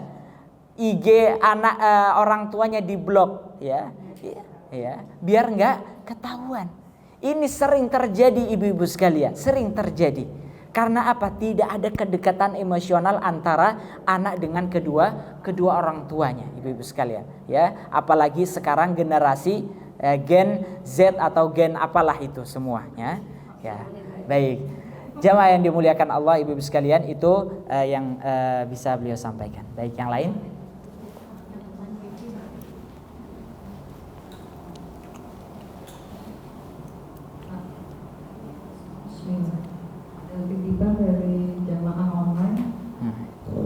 IG anak orang tuanya diblok, ya, ya, biar enggak ketahuan. Ini sering terjadi, ibu-ibu sekalian, sering terjadi. Karena apa? Tidak ada kedekatan emosional antara anak dengan kedua orang tuanya, ibu-ibu sekalian, ya. Apalagi sekarang generasi Gen Z atau Gen apalah itu semuanya, ya. Baik, jamaah yang dimuliakan Allah, ibu-ibu sekalian, itu yang bisa beliau sampaikan. Baik, yang lain? Titipan dari jamaah online.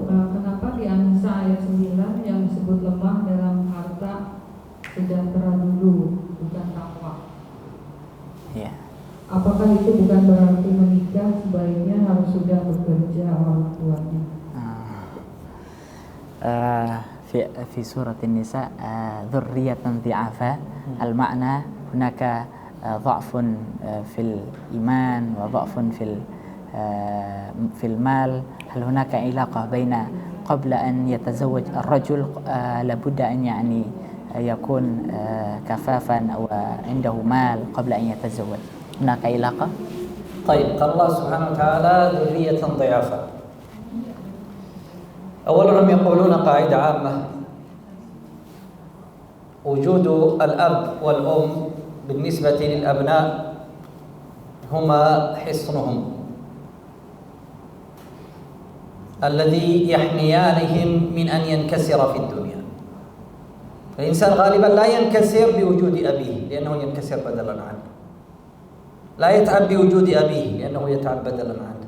Kenapa di An-Nisa ayat 9 yang disebut lemah dalam harta sejahtera dulu, bukan takwa? Ya. Apakah itu bukan berarti menikah sebaiknya harus sudah bekerja orang tuanya? في سورة النساء ذرية ضعافا المعنى هناك ضعف في الإيمان وضعف في المال هل هناك علاقة بين قبل أن يتزوج الرجل لابد أن يعني يكون كفافا أو عنده مال قبل أن يتزوج هناك علاقة؟ طيب قال الله سبحانه وتعالى ذرية ضعافا. أولا هم يقولون قاعدة عامة وجود الأب والأم بالنسبة للأبناء هما حصنهم الذي يحميانهم من أن ينكسر في الدنيا. الإنسان غالبا لا ينكسر بوجود أبيه لأنه ينكسر بدلا عنه، لا يتعب بوجود أبيه لأنه يتعب بدلا عنه،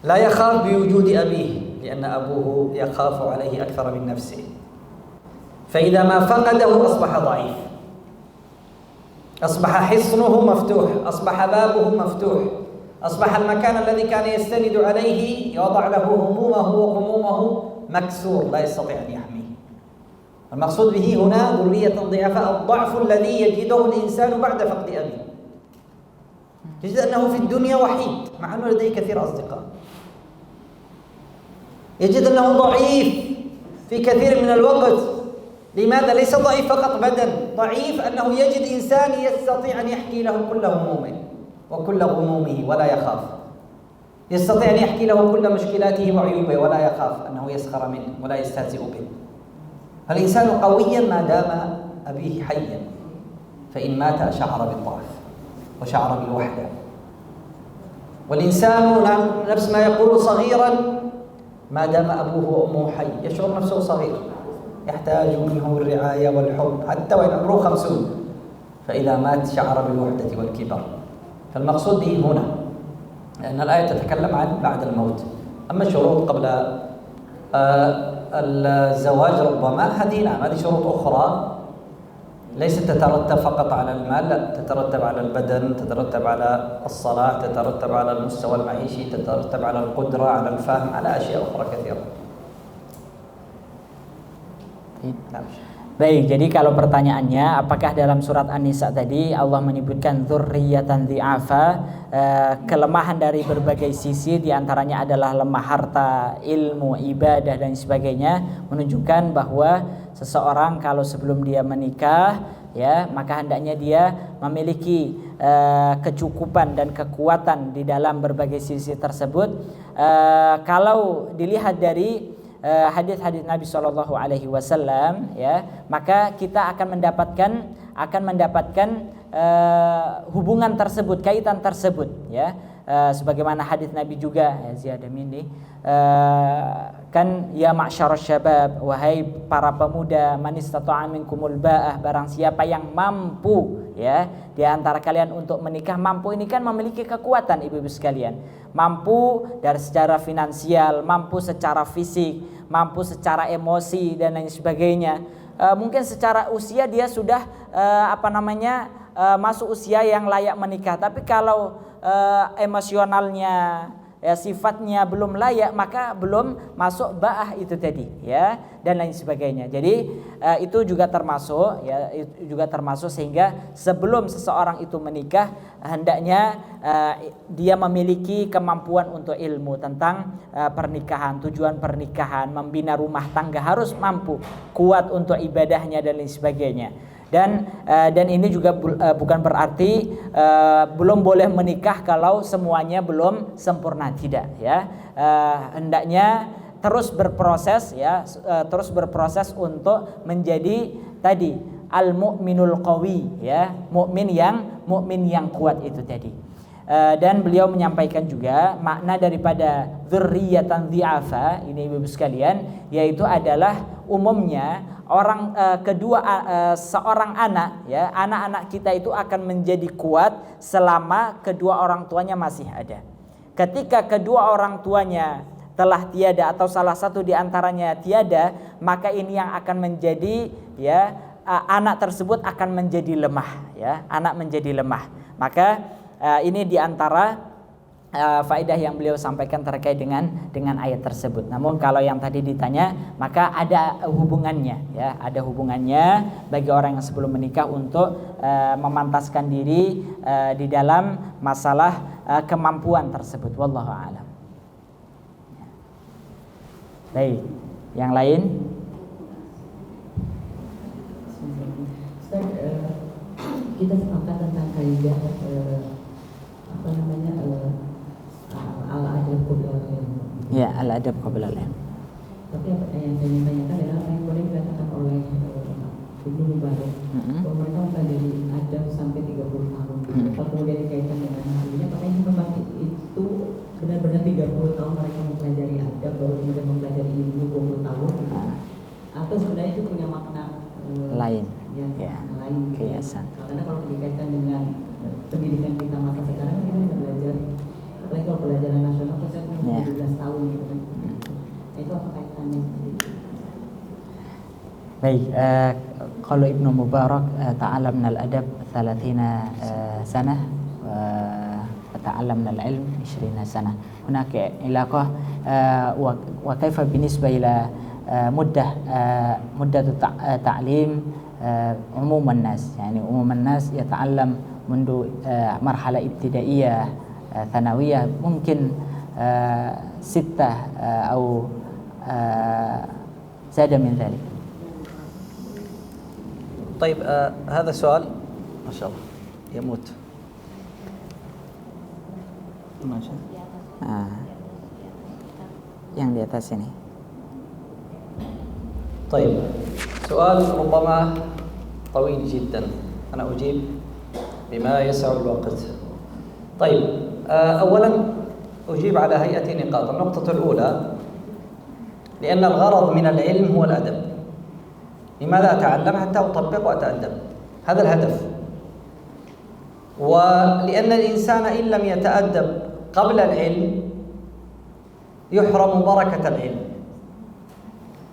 لا يخاف بوجود أبيه لأن أبوه يخاف عليه أكثر من نفسه. فإذا ما فقده أصبح ضعيف، أصبح حصنه مفتوح، أصبح بابه مفتوح، أصبح المكان الذي كان يستند عليه يوضع له همومه وغمومه مكسور لا يستطيع أن يحميه. المقصود به هنا ذرية ضعفاء الضعف الذي يجده الإنسان بعد فقد أبيه. تجد أنه في الدنيا وحيد مع أنه لديه كثير أصدقاء، يجد أنه ضعيف في كثير من الوقت. لماذا؟ ليس ضعيف فقط بدن، ضعيف أنه يجد إنسان يستطيع أن يحكي له كل همومه وكل غمومه ولا يخاف، يستطيع أن يحكي له كل مشكلاته وعيوبه ولا يخاف أنه يسخر منه ولا يستهزئ به. الإنسان قويا ما دام أبيه حيا، فإن مات شعر بالضعف وشعر بالوحدة. والإنسان نفس ما يقول صغيرا ما دام أبوه وأمه حي يشعر نفسه صغير، يحتاج منه الرعاية والحب حتى وإن عمره 50، فإذا مات شعر بالوحدة والكبر. فالمقصود به هنا لأن الآية تتكلم عن بعد الموت. أما الشروط قبل الزواج ربما هذه نعم، هذه شروط أخرى ليست تترتب فقط على المال، لا، تترتب على البدن، تترتب على الصلاة، تترتب على المستوى المعيشي، تترتب على القدرة، على الفهم، على أشياء أخرى كثيرة. Baik, jadi kalau pertanyaannya apakah dalam surat An-Nisa tadi Allah menyebutkan dzurriyyatan dzi'afa, kelemahan dari berbagai sisi diantaranya adalah lemah harta, ilmu, ibadah dan sebagainya, menunjukkan bahwa seseorang kalau sebelum dia menikah ya maka hendaknya dia memiliki kecukupan dan kekuatan di dalam berbagai sisi tersebut. Kalau dilihat dari hadis-hadis Nabi Shallallahu Alaihi Wasallam, ya, maka kita akan mendapatkan hubungan tersebut, kaitan tersebut, ya, sebagaimana hadis Nabi juga, ya, ziyadah ini, kan, ya ma'syarasy syabab, wahai para pemuda, man istata'a minkumul ba'ah, barang siapa yang mampu, ya, di antara kalian untuk menikah. Mampu ini kan memiliki kekuatan, ibu-ibu sekalian, mampu dari secara finansial, mampu secara fisik, mampu secara emosi dan lain sebagainya. Mungkin secara usia dia sudah masuk usia yang layak menikah, tapi kalau emosionalnya, ya, sifatnya belum layak, maka belum masuk ba'ah itu tadi, ya, dan lain sebagainya. Jadi itu juga termasuk, ya, itu juga termasuk, sehingga sebelum seseorang itu menikah hendaknya dia memiliki kemampuan untuk ilmu tentang pernikahan, tujuan pernikahan, membina rumah tangga, harus mampu, kuat untuk ibadahnya dan lain sebagainya. Dan ini juga bukan berarti belum boleh menikah kalau semuanya belum sempurna, tidak, ya. Hendaknya terus berproses, ya, terus berproses untuk menjadi tadi al-mu'minul qawi, ya, mukmin yang kuat itu tadi. Dan beliau menyampaikan juga makna daripada dzurriyyatan dzi'afa ini, ibu-ibu sekalian, yaitu adalah umumnya seorang anak, ya, anak-anak kita itu akan menjadi kuat selama kedua orang tuanya masih ada. Ketika kedua orang tuanya telah tiada atau salah satu di antaranya tiada, maka ini yang akan menjadi, ya, anak tersebut akan menjadi lemah, ya, anak menjadi lemah. Maka ini di antara faedah yang beliau sampaikan terkait dengan ayat tersebut. Namun kalau yang tadi ditanya, maka ada hubungannya, ya, ada hubungannya bagi orang yang sebelum menikah untuk memantaskan diri di dalam masalah kemampuan tersebut. Wallahu a'lam. Baik, yang lain? Ustaz, kita sepakat tentang kaidah al-adab qabla al-ilm. Ya, al-adab qabla al-ilm. Tapi apa yang saya tanyakan adalah apa yang boleh dikatakan oleh Ibnu Mubarak bahwa mereka mempelajari adab sampai 30 tahun. Kalau kemudian dikaitkan dengan hal apakah ini memang itu benar-benar 30 tahun mereka mempelajari adab baru kemudian mempelajari ilmu 20 tahun, atau sebenarnya itu punya makna lain? Ya, lain. Kiasan. Karena kalau dikaitkan dengan pendidikan kita masa sekarang, kita bisa belajar, apalagi kalau pelajaran nasional kita 17 tahun gitu kan. Itu apa kaitannya? Baik, kalau Ibnu Mubarak ta'allamna al-adab 30 sanah wa ta'allamna al-ilm 20 sanah. Hunaka ilaqah wa kaifa binisbah ila muddah ta'lim umum الناس، يعني umum الناس يتعلم منذ مرحلة ابتدائية ثانوية ممكن 6 أو زاد من ذلك. طيب هذا سؤال ما شاء الله يموت ما شاء الله. Yang di atas ini. طيب سؤال ربما طويل جدا، أنا أجيب بما يسع الوقت. طيب أولا أجيب على هيئة نقاط. النقطة الأولى، لأن الغرض من العلم هو الأدب. لماذا أتعلم؟ حتى أطبق وأتأدب، هذا الهدف. ولأن الإنسان إن لم يتأدب قبل العلم يحرم بركة العلم،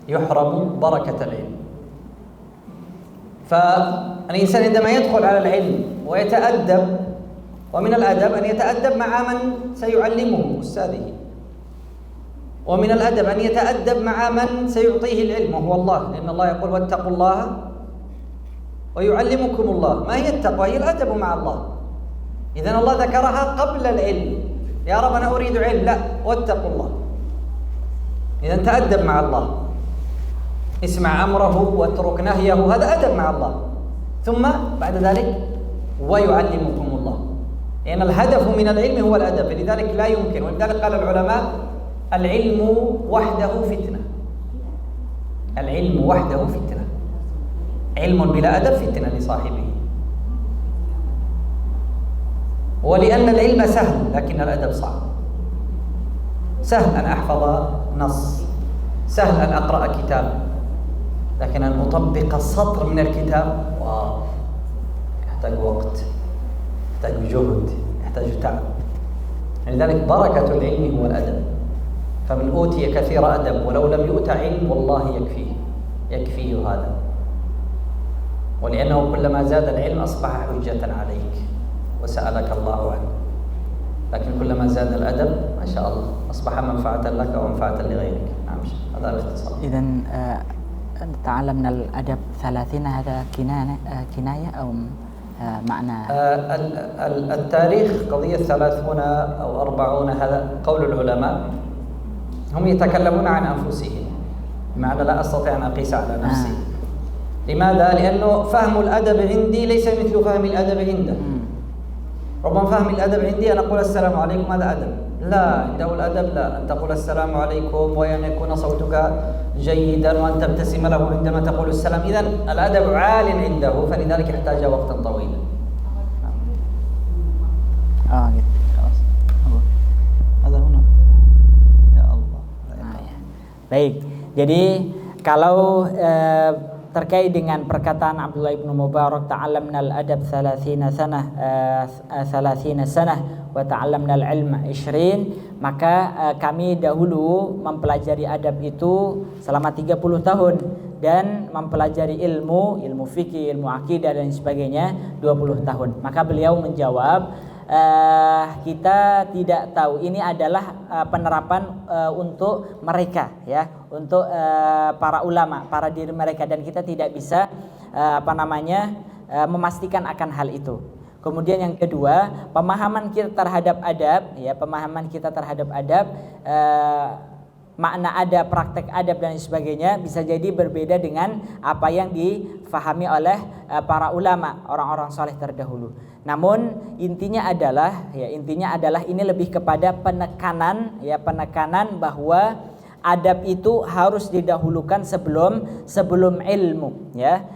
يحرم بركة العلم. فالإنسان عندما يدخل على العلم ويتأدب، ومن الأدب أن يتأدب مع من سيعلمه أستاذه، ومن الأدب أن يتأدب مع من سيعطيه العلم وهو الله، لأن الله يقول واتقوا الله ويعلمكم الله. ما هي التقوى؟ هي الأدب مع الله. إذن الله ذكرها قبل العلم. يا رب أنا أريد علم، لا، واتقوا الله. إذن تأدب مع الله، اسمع أمره واترك نهيه، هذا أدب مع الله. ثم بعد ذلك ويعلمكم الله، لأن الهدف من العلم هو الأدب. لذلك لا يمكن، ولذلك قال العلماء العلم وحده فتنة، العلم وحده فتنة، علم بلا أدب فتنة لصاحبه. ولأن العلم سهل لكن الأدب صعب. سهل أن أحفظ نص، سهل أن أقرأ كتاب، لكن أن أطبق سطر من الكتاب واو، يحتاج وقت، يحتاج جهد، يحتاج تعب. لذلك بركة العلم هو الأدب. فمن أوتي كثير أدب ولو لم يؤت علم والله يكفيه هذا. ولأنه كلما زاد العلم أصبح حجة عليك وسألك الله عنه، لكن كلما زاد الأدب ما شاء الله أصبح منفعة لك ومنفعة لغيرك. نعم، هذا باختصار. إذن تعلمنا الأدب 30 هذا كناية أو معنى؟ التاريخ قضية 30 أو 40 هذا قول العلماء، هم يتكلمون عن أنفسهم، بمعنى لا أستطيع أن أقيس على نفسي. لماذا؟ لأنه فهم الأدب عندي ليس مثل فهم الأدب عنده. ربما فهم الأدب عندي أن أقول السلام عليكم، هذا أدب. لا، عنده الأدب لا، أن تقول السلام عليكم وأن يكون صوتك جيدا وأن تبتسم له عندما تقول السلام. إذن الأدب عال عنده، فلذلك يحتاج وقتا طويلا. خلاص. هذا هنا. يا الله. Baik. Jadi kalau terkait dengan perkataan Abdullah ibnu Mubarak, ta'allamna al-adab 30 sanah wa ta'allamna al-ilm 20, maka kami dahulu mempelajari adab itu selama 30 tahun dan mempelajari ilmu fikih, ilmu akidah dan sebagainya 20 tahun. Maka beliau menjawab, kita tidak tahu. Ini adalah penerapan untuk mereka, ya, untuk para ulama, para diri mereka, dan kita tidak bisa memastikan akan hal itu. Kemudian yang kedua, pemahaman kita terhadap adab, ya, pemahaman kita terhadap adab, makna adab, praktek adab dan sebagainya bisa jadi berbeda dengan apa yang difahami oleh para ulama, orang-orang saleh terdahulu. Namun intinya adalah ini lebih kepada penekanan, ya, penekanan bahwa adab itu harus didahulukan sebelum ilmu, ya.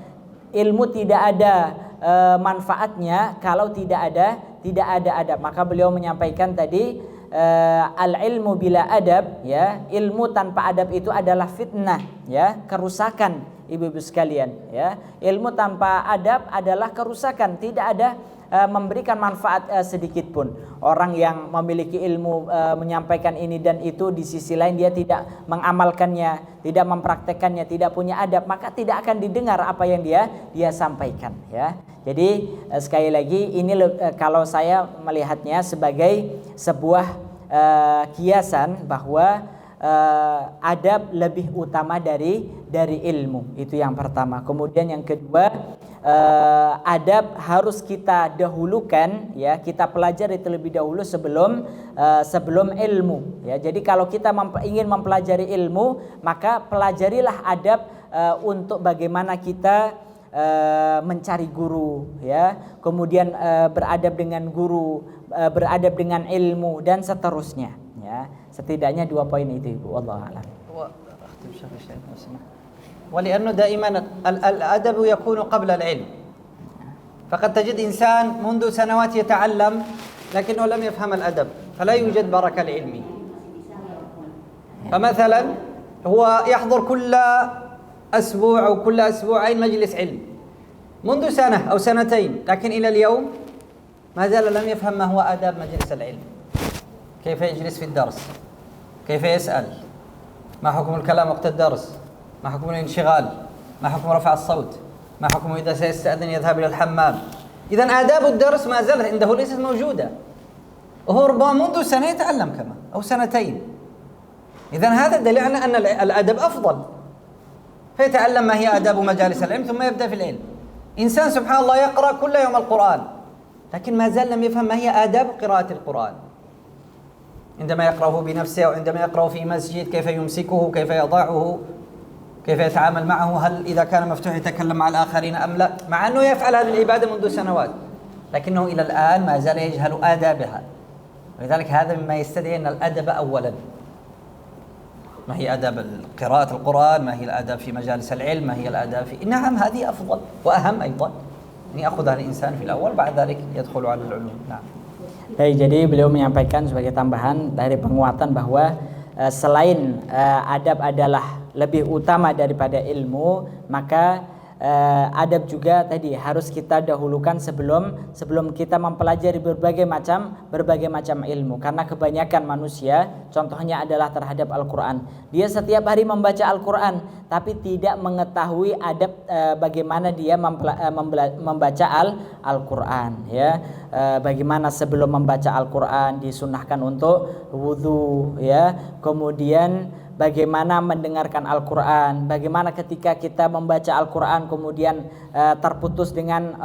Ilmu tidak ada manfaatnya kalau tidak ada adab. Maka beliau menyampaikan tadi, al-ilmu bila adab, ya, ilmu tanpa adab itu adalah fitnah, ya, kerusakan, ibu-ibu sekalian, ya. Ilmu tanpa adab adalah kerusakan, tidak ada memberikan manfaat sedikit pun. Orang yang memiliki ilmu menyampaikan ini dan itu, di sisi lain dia tidak mengamalkannya, tidak mempraktekannya, tidak punya adab, maka tidak akan didengar apa yang dia sampaikan, ya. Jadi sekali lagi ini kalau saya melihatnya sebagai sebuah kiasan bahwa adab lebih utama dari ilmu. Itu yang pertama. Kemudian yang kedua, adab harus kita dahulukan, ya, kita pelajari terlebih dahulu sebelum ilmu, ya. Jadi kalau kita ingin mempelajari ilmu, maka pelajarilah adab untuk bagaimana kita mencari guru, ya, kemudian beradab dengan guru, beradab dengan ilmu, dan seterusnya, ya. Setidaknya 2 poin itu, Ibu. Wallahu a'lam. ولأنه دائما الأدب يكون قبل العلم، فقد تجد إنسان منذ سنوات يتعلم لكنه لم يفهم الأدب، فلا يوجد بركة العلم. فمثلا هو يحضر كل أسبوع أو كل أسبوعين مجلس علم منذ سنة أو سنتين، لكن إلى اليوم ما زال لم يفهم ما هو آداب مجلس العلم، كيف يجلس في الدرس، كيف يسأل، ما حكم الكلام وقت الدرس، ما حكم الانشغال، ما حكم رفع الصوت، ما حكم إذا سيستأذن يذهب إلى الحمام. إذا آداب الدرس ما زالت عنده ليست موجودة، وهو ربما منذ سنة يتعلم كما أو سنتين. إذا هذا دليل على أن الأدب أفضل، فيتعلم ما هي آداب مجالس العلم ثم يبدأ في العلم. إنسان سبحان الله يقرأ كل يوم القرآن لكن ما زال لم يفهم ما هي آداب قراءة القرآن، عندما يقرأه بنفسه أو عندما يقرأه في مسجد كيف يمسكه، كيف يضعه، كيف يتعامل معه، هل إذا كان مفتوح يتكلم مع الآخرين أم لا، مع أنه يفعل هذه العبادة منذ سنوات لكنه إلى الآن ما زال يجهل آدابها. ولذلك هذا مما يستدعي أن الأدب أولا، ما هي آداب قراءة القرآن، ما هي الآداب في مجالس العلم، ما هي الآداب في، نعم هذه أفضل وأهم أيضا، يعني يأخذها الإنسان في الأول بعد ذلك يدخل على العلوم. نعم. Baik, jadi beliau menyampaikan sebagai tambahan dari penguatan bahwa selain adab adalah lebih utama daripada ilmu, maka adab juga tadi harus kita dahulukan sebelum kita mempelajari berbagai macam ilmu. Karena kebanyakan manusia contohnya adalah terhadap Al-Qur'an. Dia setiap hari membaca Al-Qur'an tapi tidak mengetahui adab bagaimana dia membaca Al-Qur'an, ya. Bagaimana sebelum membaca Al-Qur'an disunnahkan untuk wudu, ya. Kemudian bagaimana mendengarkan Al-Quran, bagaimana ketika kita membaca Al-Quran kemudian terputus dengan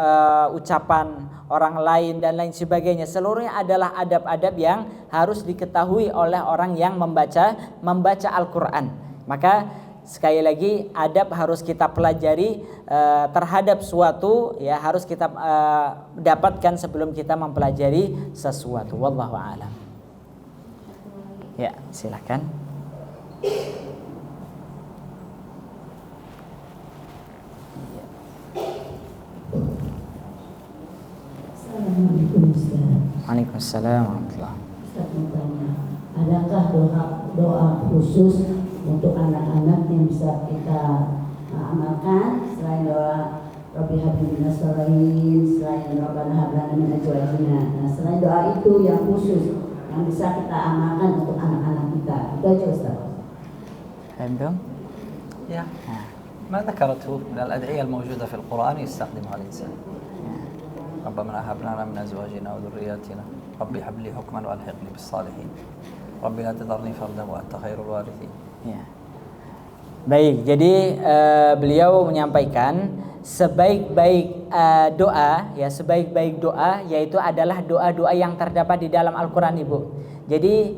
ucapan orang lain dan lain sebagainya. Seluruhnya adalah adab-adab yang harus diketahui oleh orang yang membaca Al-Quran. Maka sekali lagi adab harus kita pelajari terhadap suatu, ya, harus kita dapatkan sebelum kita mempelajari sesuatu. Wallahu a'lam. Ya, silakan. Assalamualaikum Ustaz. Waalaikumsalam warahmatullahi. Ustaz mau tanya, adakah doa khusus untuk anak-anak yang bisa kita amalkan selain doa Rabbi habli minas sholihin, selain Rabbana hab lana min azwajina. Nah, selain doa itu yang khusus yang bisa kita amalkan untuk anak-anak kita. Itu aja Ustaz. Faham? يا ما ذكرته من الأدعية الموجودة في القرآن يستخدمها الإنسان. ربنا هب لنا من أزواجنا وذرياتنا رب هب لي حكما وألحقني بالصالحين رب لا تذرني فردا وأنت خير الوارثين. Ya. Baik, jadi beliau menyampaikan sebaik-baik doa, ya, sebaik-baik doa yaitu adalah doa-doa yang terdapat di dalam Al-Quran, Ibu. Jadi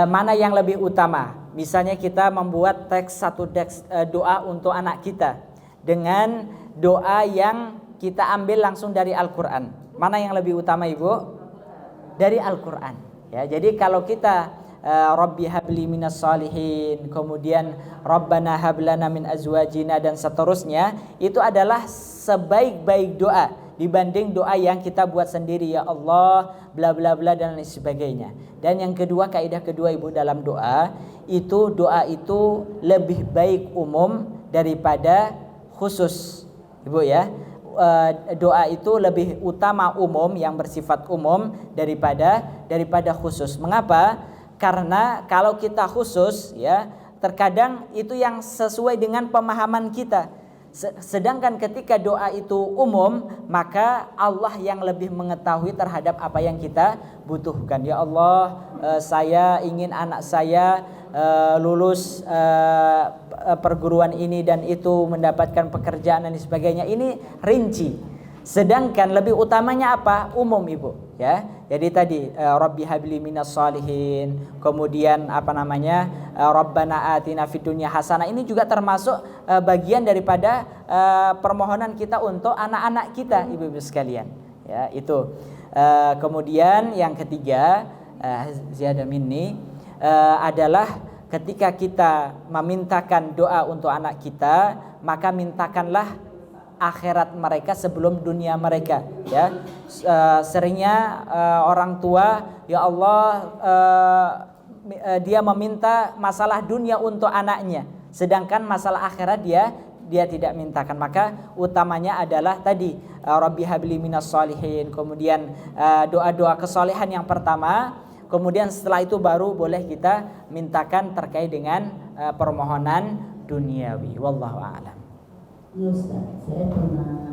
mana yang lebih utama? Misalnya kita membuat satu teks doa untuk anak kita dengan doa yang kita ambil langsung dari Al-Quran. Mana yang lebih utama, Ibu? Dari Al-Quran. Ya, jadi kalau kita Rabbi habli minas salihin, kemudian Rabbana hablana min azwajina dan seterusnya, itu adalah sebaik-baik doa dibanding doa yang kita buat sendiri, ya Allah bla bla bla dan lain sebagainya. Dan yang kedua, kaidah kedua, Ibu, dalam doa itu lebih baik umum daripada khusus, Ibu, ya. Doa itu lebih utama umum, yang bersifat umum daripada khusus. Mengapa? Karena kalau kita khusus, ya, terkadang itu yang sesuai dengan pemahaman kita. Sedangkan ketika doa itu umum, maka Allah yang lebih mengetahui terhadap apa yang kita butuhkan. Ya Allah, saya ingin anak saya lulus perguruan ini dan itu, mendapatkan pekerjaan dan sebagainya. Ini rinci. Sedangkan lebih utamanya apa? Umum, Ibu, ya. Jadi tadi Rabbi habli minas salihin, kemudian Rabbana atina fid dunya hasanah. Ini juga termasuk bagian daripada permohonan kita untuk anak-anak kita, Ibu-ibu sekalian. Ya, itu. Kemudian yang ketiga, ziyadah minni, adalah ketika kita memintakan doa untuk anak kita, maka mintakanlah akhirat mereka sebelum dunia mereka, ya. Seringnya orang tua, ya Allah, dia meminta masalah dunia untuk anaknya, sedangkan masalah akhirat dia tidak mintakan. Maka utamanya adalah tadi Rabbi habli minas salihin, kemudian doa-doa kesolehan yang pertama, kemudian setelah itu baru boleh kita mintakan terkait dengan permohonan duniawi. Wallahu a'lam. Ya Ustaz, saya pernah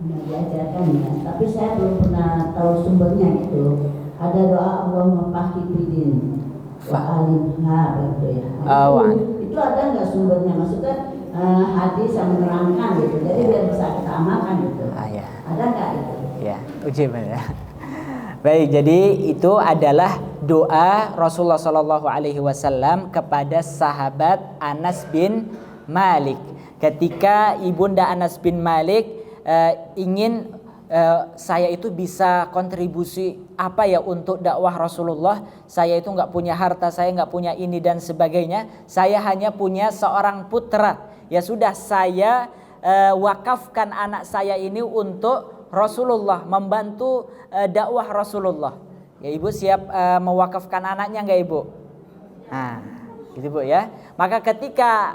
diajarkan, ya, tapi saya belum pernah tahu sumbernya gitu. Ada doa Allahumma faqihidin wa alimha, gitu ya. Itu ada nggak sumbernya? Maksudnya hadis yang menerangkan gitu. Jadi biar bisa kita amalkan gitu. Ya. Ada nggak itu? Ya, uji ya. Baik, jadi itu adalah doa Rasulullah SAW kepada sahabat Anas bin Malik. Ketika Ibunda Anas bin Malik ingin saya itu bisa kontribusi apa ya untuk dakwah Rasulullah, saya itu nggak punya harta, saya nggak punya ini dan sebagainya, saya hanya punya seorang putra, ya sudah saya wakafkan anak saya ini untuk Rasulullah, membantu dakwah Rasulullah. Ya, Ibu siap mewakafkan anaknya nggak, Ibu? Nah, gitu, Bu, ya. Maka ketika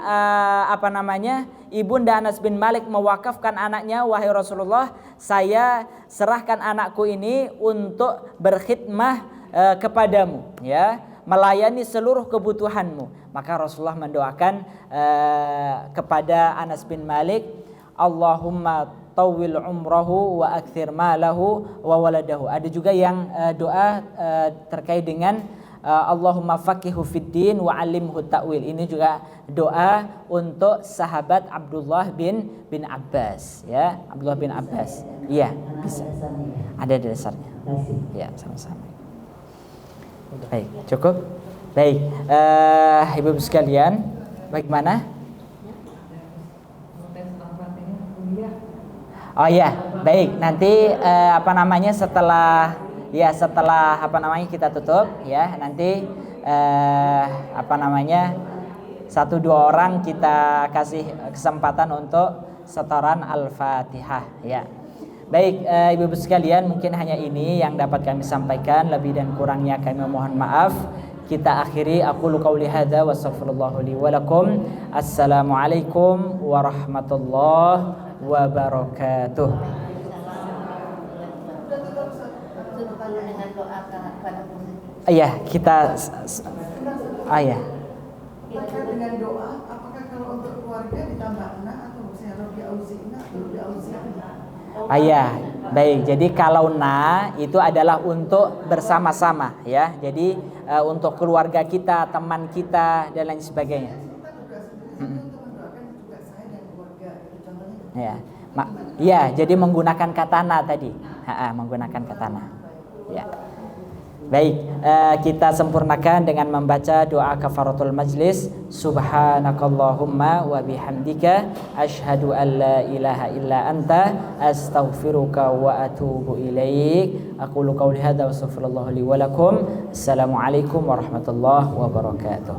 Ibunda Anas bin Malik mewakafkan anaknya, wahai Rasulullah, saya serahkan anakku ini untuk berkhidmah kepadamu, ya, melayani seluruh kebutuhanmu. Maka Rasulullah mendoakan kepada Anas bin Malik, Allahumma tawwil umrahu wa akthir malahu wa waladahu. Ada juga yang doa terkait dengan Allahumma faqihu fiddin wa alimhu ta'wil. Ini juga doa untuk sahabat Abdullah bin Abbas, ya, Abdullah bin Abbas. Iya, bisa. Ada di dasarnya. Ya, sama-sama. Baik, cukup. Baik, Ibu sekalian, bagaimana? Oh ya, baik. Nanti setelah kita tutup, ya, nanti 1-2 orang kita kasih kesempatan untuk setoran Al-Fatihah, ya. Baik, Ibu-ibu sekalian, mungkin hanya ini yang dapat kami sampaikan, lebih dan kurangnya kami mohon maaf. Kita akhiri, aqulu qauli hadza wa astaghfirullah li wa lakum. Assalamualaikum warahmatullahi wabarakatuh. Iya, kita ya. Dengan doa, apakah kalau untuk keluarga ditambah anak atau misalnya Rabbi auzina atau Rabbi auzina? Baik, jadi kalau na itu adalah untuk bersama-sama ya. Jadi untuk keluarga kita, teman kita dan lain sebagainya. Ya, ya, jadi menggunakan kata na tadi, menggunakan kata na. Ya. Baik, kita sempurnakan dengan membaca doa kafaratul majlis. Subhanakallahumma wa bihamdika asyhadu an la ilaha illa anta astaghfiruka wa atubu ilaik. Aqulu qawli hadza wa astaghfirullah li wa lakum. Assalamualaikum warahmatullahi wabarakatuh.